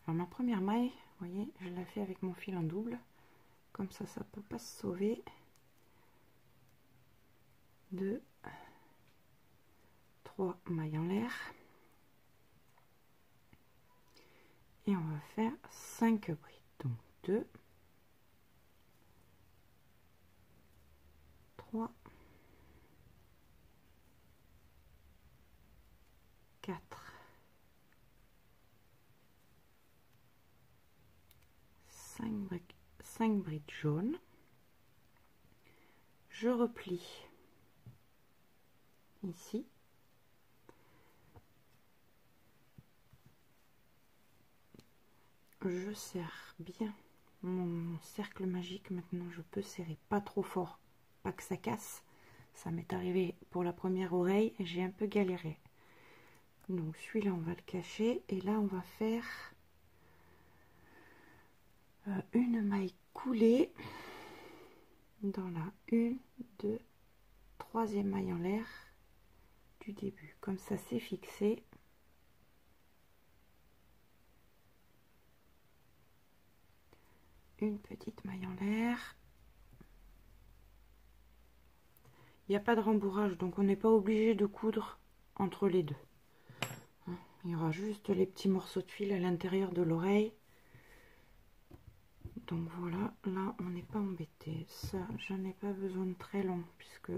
alors ma première maille, vous voyez, je la fais avec mon fil en double, comme ça peut pas se sauver. 2, 3 mailles en l'air et on va faire 5 brides, donc 2, 3, 4, 5 brides jaunes. Je replie ici, je serre bien mon cercle magique. Maintenant je peux serrer pas trop fort, pas que ça casse. Ça m'est arrivé pour la première oreille et j'ai un peu galéré. Donc celui-là on va le cacher et là on va faire une maille coulée dans la 1, 2, 3e maille en l'air du début. Comme ça c'est fixé. Une petite maille en l'air. Il n'y a pas de rembourrage, donc on n'est pas obligé de coudre entre les deux. Il y aura juste les petits morceaux de fil à l'intérieur de l'oreille. Donc voilà, là on n'est pas embêté. Ça, j'en ai pas besoin de très long puisque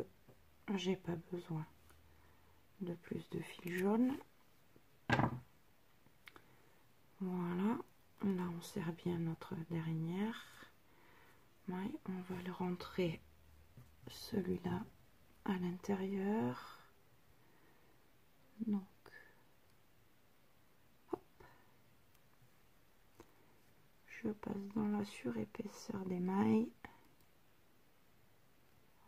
j'ai pas besoin de plus de fil jaune. Voilà, là on serre bien notre dernière maille. On va le rentrer celui-là à l'intérieur. Donc hop, je passe dans la surépaisseur des mailles.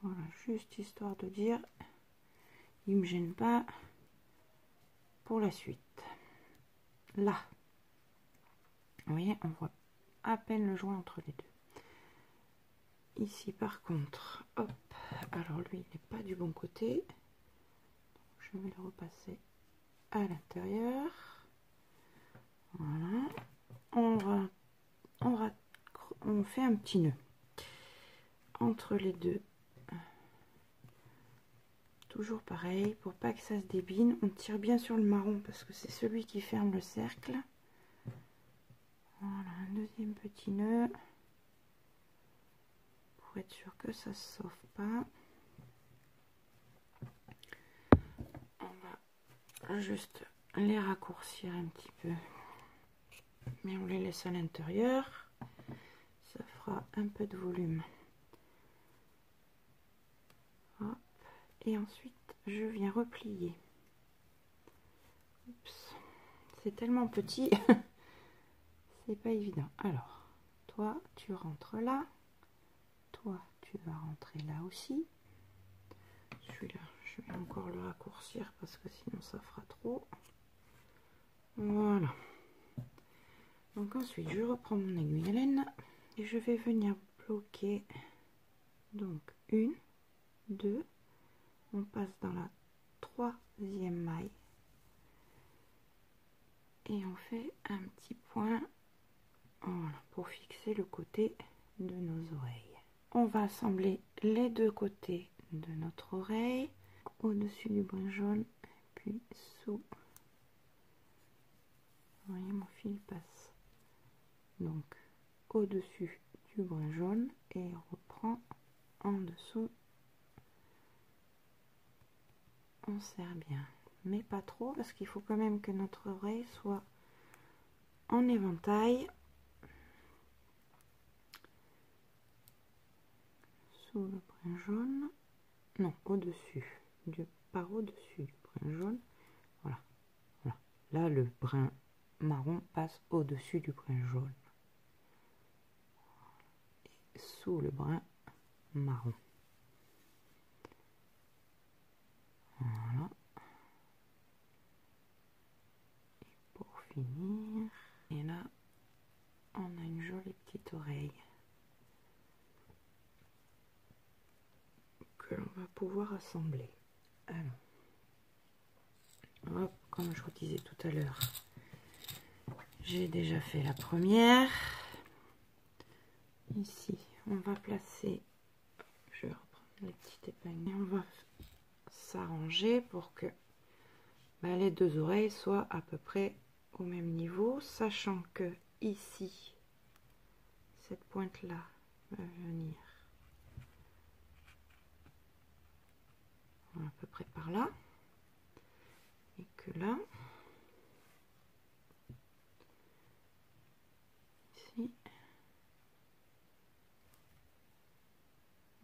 Voilà, juste histoire de dire, il me gêne pas pour la suite. Là, vous voyez, on voit à peine le joint entre les deux. Ici par contre, hop, alors lui il n'est pas du bon côté, je vais le repasser à l'intérieur. Voilà, on fait un petit nœud entre les deux. Toujours pareil, pour pas que ça se débine, on tire bien sur le marron parce que c'est celui qui ferme le cercle. Voilà, un deuxième petit nœud pour être sûr que ça se sauve pas. On va juste les raccourcir un petit peu, mais on les laisse à l'intérieur, ça fera un peu de volume. Hop, Et ensuite, je viens replier. Oups, c'est tellement petit, c'est pas évident. Alors, toi, tu rentres là. Toi, tu vas rentrer là aussi. Celui-là, je vais encore le raccourcir parce que sinon ça fera trop. Voilà. Donc ensuite, je reprends mon aiguille à laine et je vais venir bloquer. Donc, 1, 2, on passe dans la 3e maille. Et on fait un petit point, voilà, pour fixer le côté de nos oreilles. On va assembler les deux côtés de notre oreille, au-dessus du brin jaune, puis sous. Vous voyez, mon fil passe donc au-dessus du brin jaune et reprend en dessous. On serre bien, mais pas trop parce qu'il faut quand même que notre oreille soit en éventail. Sous le brin jaune, non, au-dessus, par au-dessus du brin jaune, voilà, voilà. Là, le brin marron passe au-dessus du brin jaune. Et sous le brin marron. Voilà. Et pour finir, et là, on a une jolie petite oreille que l'on va pouvoir assembler. Alors, hop, comme je vous disais tout à l'heure, j'ai déjà fait la première. Ici, on va placer, je vais reprendre les petites épingles, et on va s'arranger pour que les deux oreilles soient à peu près au même niveau, sachant que ici, cette pointe là va venir à peu près par là, et que là, ici,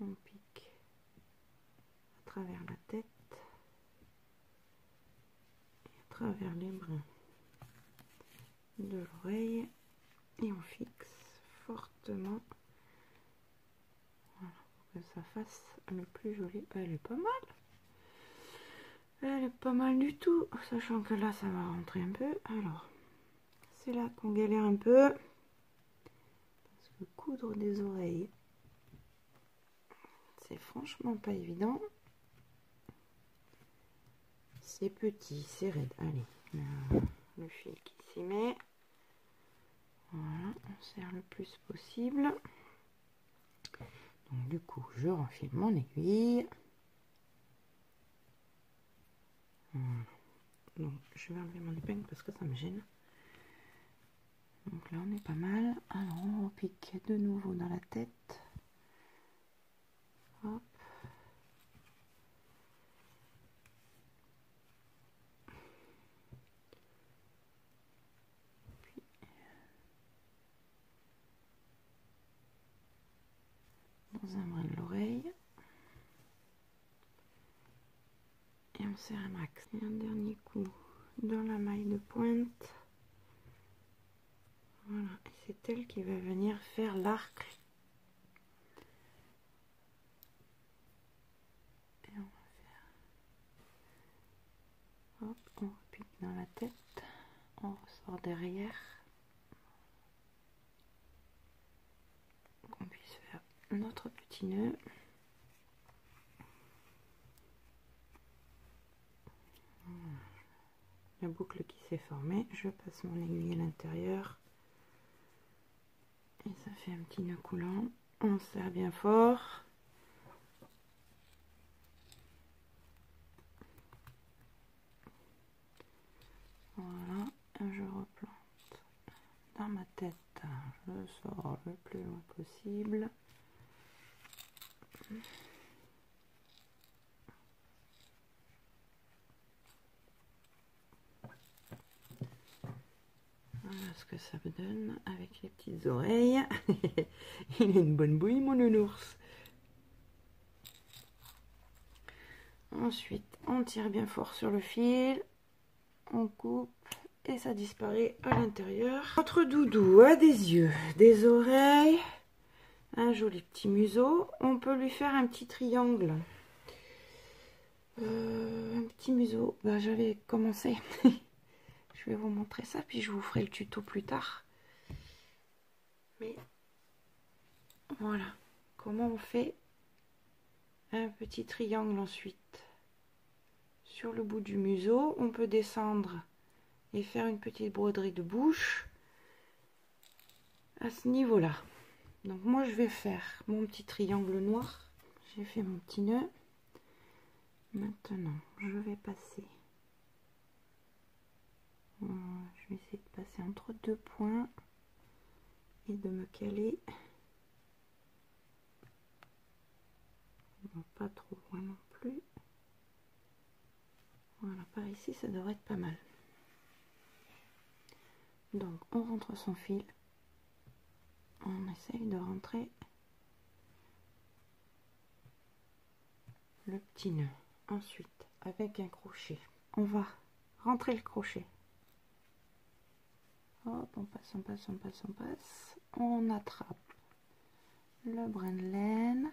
on pique à travers la tête et à travers les brins de l'oreille, et on fixe fortement, voilà, pour que ça fasse le plus joli. Elle est pas mal, elle est pas mal du tout, sachant que là ça va rentrer un peu. Alors c'est là qu'on galère un peu, parce que coudre des oreilles, c'est franchement pas évident. C'est petit, c'est raide. Allez, le fil qui s'y met. Voilà, on serre le plus possible. Donc du coup, je renfile mon aiguille. Voilà. Donc je vais enlever mon épingle parce que ça me gêne. Donc là, on est pas mal. Alors, on repique de nouveau dans la tête. Hop. Puis, dans un brin de l'oreille. Et on serre un max. Et un dernier coup dans la maille de pointe. Voilà, et c'est elle qui va venir faire l'arc. Et on va faire. Hop, on repique dans la tête. On ressort derrière. Qu'on puisse faire notre petit nœud. Voilà. La boucle qui s'est formée, je passe mon aiguille à l'intérieur. Et ça fait un petit nœud coulant. On serre bien fort. Voilà, je replante dans ma tête. Je sors le plus loin possible. Voilà ce que ça me donne avec les petites oreilles. Il a une bonne bouille, mon nounours. Ensuite, on tire bien fort sur le fil, on coupe et ça disparaît à l'intérieur. Notre doudou a des yeux, des oreilles, un joli petit museau. On peut lui faire un petit triangle. Un petit museau. Ben, j'avais commencé. Je vais vous montrer ça, puis je vous ferai le tuto plus tard. Mais voilà comment on fait un petit triangle ensuite. Sur le bout du museau, on peut descendre et faire une petite broderie de bouche à ce niveau-là. Donc moi je vais faire mon petit triangle noir. J'ai fait mon petit nœud. Maintenant, je vais passer. Je vais essayer de passer entre deux points et de me caler. Pas trop loin non plus. Voilà, par ici, ça devrait être pas mal. Donc, on rentre son fil. On essaye de rentrer le petit nœud. Ensuite, avec un crochet, on va rentrer le crochet. Hop, on passe, on passe, on passe, on passe. On attrape le brin de laine.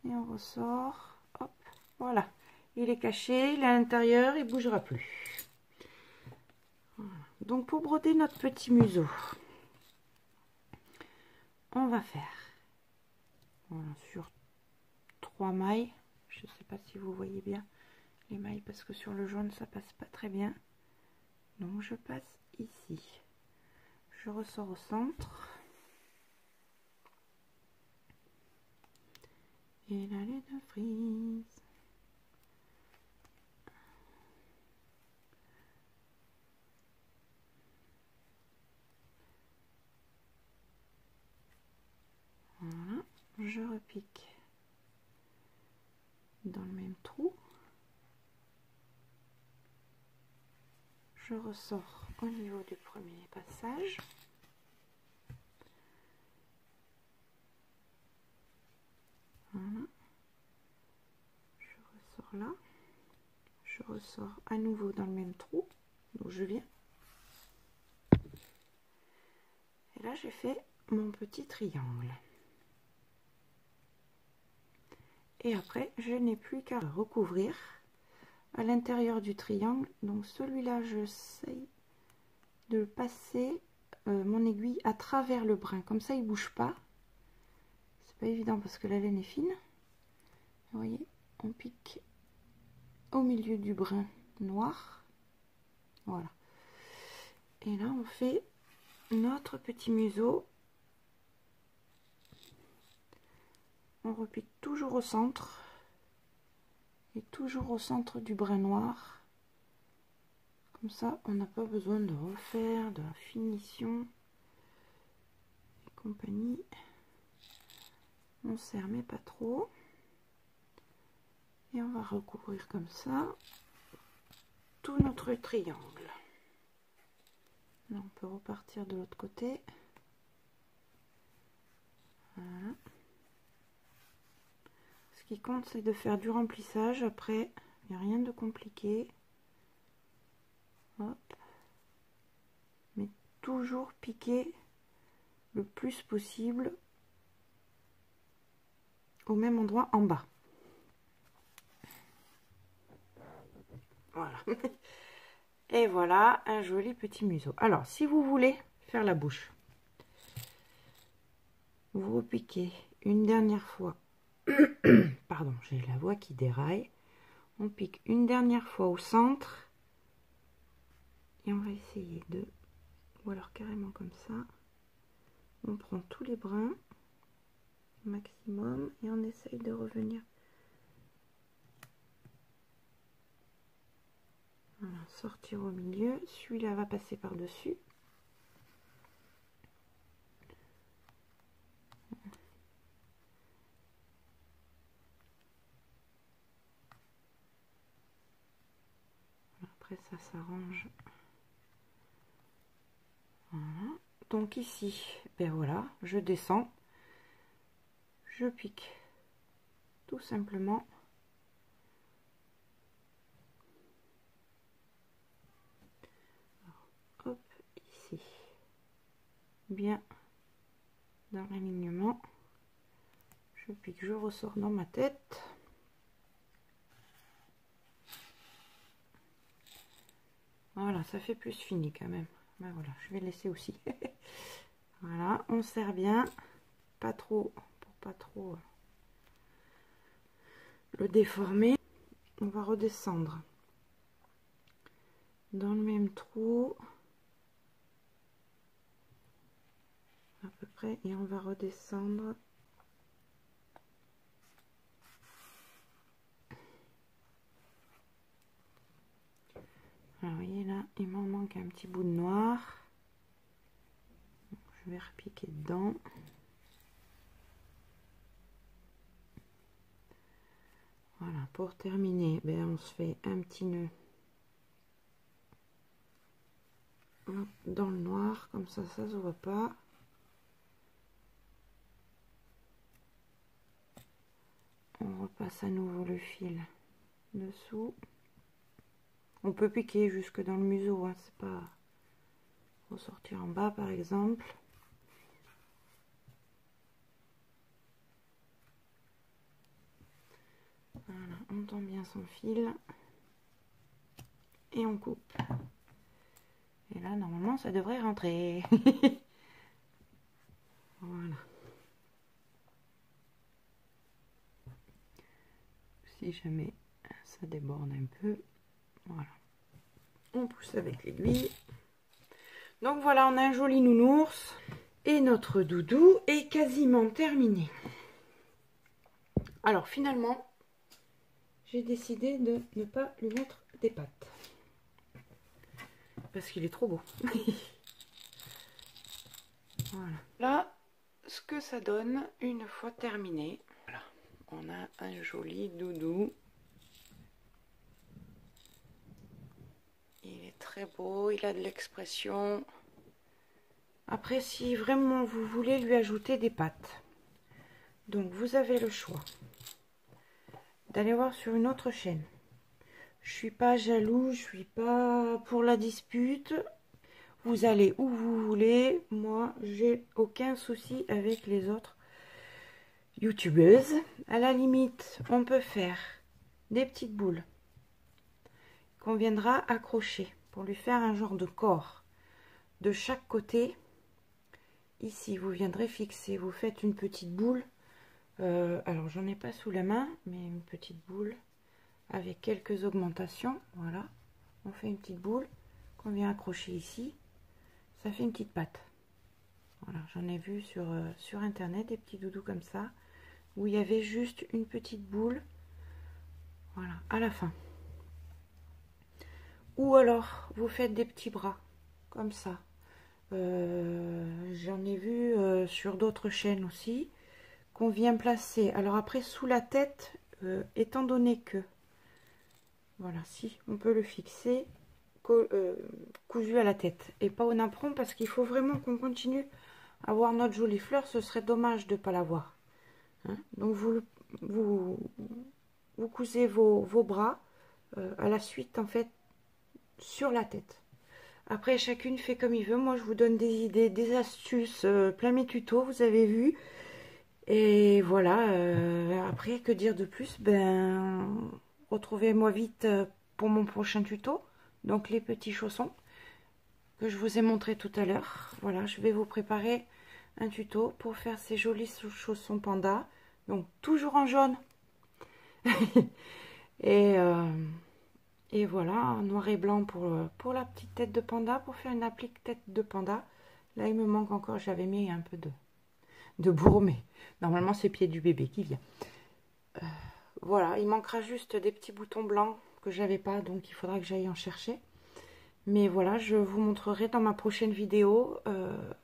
Et on ressort. Hop, voilà. Il est caché, il est à l'intérieur, il ne bougera plus. Voilà. Donc pour broder notre petit museau, on va faire voilà, sur 3 mailles. Je ne sais pas si vous voyez bien les mailles parce que sur le jaune ça passe pas très bien. Donc je passe ici. Je ressors au centre. Et la laine frise. Voilà, je repique dans le même trou. Je ressors au niveau du premier passage. Voilà. Je ressors là. Je ressors à nouveau dans le même trou d'où je viens. Et là, j'ai fait mon petit triangle. Et après, je n'ai plus qu'à recouvrir à l'intérieur du triangle. Donc celui-là, j'essaye de passer mon aiguille à travers le brin. Comme ça, il ne bouge pas. C'est pas évident parce que la laine est fine. Vous voyez, on pique au milieu du brin noir. Voilà. Et là, on fait notre petit museau. On repique toujours au centre. Et toujours au centre du brin noir. Comme ça, on n'a pas besoin de refaire de la finition et compagnie. On serre mais pas trop. Et on va recouvrir comme ça tout notre triangle. Là, on peut repartir de l'autre côté. Voilà. Ce qui compte, c'est de faire du remplissage. Après, il n'y a rien de compliqué. Hop. Mais toujours piquer le plus possible au même endroit en bas. Voilà. Et voilà un joli petit museau. Alors, si vous voulez faire la bouche, vous repiquez une dernière fois. Pardon, j'ai la voix qui déraille. On pique une dernière fois au centre. Et on va essayer de... Ou alors carrément comme ça. On prend tous les brins maximum et on essaye de revenir. Voilà, sortir au milieu. Celui-là va passer par-dessus. Après ça s'arrange. Voilà. Donc ici, ben voilà, je descends. Je pique tout simplement bien dans l'alignement. Je pique, je ressors dans ma tête. Voilà, ça fait plus fini quand même. Ben voilà, je vais laisser aussi. Voilà, on serre bien, pas trop, pour pas trop le déformer. On va redescendre dans le même trou à peu près, et on va redescendre. Alors, vous voyez là, il m'en manque un petit bout de noir. Donc, je vais repiquer dedans. Voilà, pour terminer, ben, on se fait un petit nœud dans le noir, comme ça, ça se voit pas. On repasse à nouveau le fil dessous. On peut piquer jusque dans le museau, hein, c'est pas ressortir en bas par exemple. Voilà, on tend bien son fil et on coupe. Et là normalement ça devrait rentrer. Voilà. Si jamais ça déborde un peu, voilà. On pousse avec l'aiguille. Donc voilà, on a un joli nounours et notre doudou est quasiment terminé. Alors finalement, j'ai décidé de ne pas lui mettre des pattes parce qu'il est trop beau. Voilà. Là, ce que ça donne une fois terminé. Voilà, on a un joli doudou. Il est très beau, il a de l'expression. Après, si vraiment vous voulez lui ajouter des pattes, donc vous avez le choix d'aller voir sur une autre chaîne. Je suis pas jaloux, je suis pas pour la dispute. Vous allez où vous voulez. Moi, j'ai aucun souci avec les autres youtubeuses. À la limite, on peut faire des petites boules qu'on viendra accrocher pour lui faire un genre de corps de chaque côté. Ici, vous viendrez fixer, vous faites une petite boule. Alors, j'en ai pas sous la main, mais une petite boule avec quelques augmentations. Voilà, on fait une petite boule qu'on vient accrocher ici. Ça fait une petite patte. Voilà, j'en ai vu sur internet des petits doudous comme ça, où il y avait juste une petite boule, voilà, à la fin. Ou alors, vous faites des petits bras, comme ça. J'en ai vu sur d'autres chaînes aussi, qu'on vient placer. Alors après, sous la tête, étant donné que, voilà, si, on peut le fixer cousu à la tête et pas au napperon, parce qu'il faut vraiment qu'on continue à voir notre jolie fleur. Ce serait dommage de ne pas l'avoir, hein. Donc vous cousez vos bras à la suite, en fait, sur la tête. Après, chacune fait comme il veut. Moi, je vous donne des idées, des astuces, plein mes tutos, vous avez vu. Et voilà, après, que dire de plus? Ben, retrouvez-moi vite pour mon prochain tuto. Donc, les petits chaussons que je vous ai montré tout à l'heure. Voilà, je vais vous préparer un tuto pour faire ces jolis chaussons panda. Donc, toujours en jaune. Et voilà, noir et blanc pour la petite tête de panda, pour faire une applique tête de panda. Là, il me manque encore, j'avais mis un peu de bourreau, mais normalement, c'est pied du bébé qui vient. Voilà, il manquera juste des petits boutons blancs que j'avais pas, donc il faudra que j'aille en chercher. Mais voilà, je vous montrerai dans ma prochaine vidéo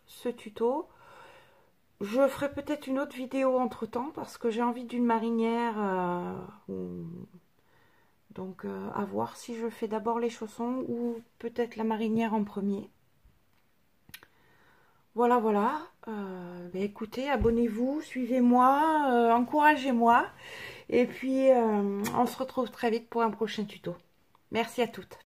ce tuto. Je ferai peut-être une autre vidéo entre temps, parce que j'ai envie d'une marinière. Donc à voir si je fais d'abord les chaussons ou peut-être la marinière en premier. Voilà, voilà. Ben écoutez, abonnez-vous, suivez-moi, encouragez-moi. Et puis on se retrouve très vite pour un prochain tuto. Merci à toutes.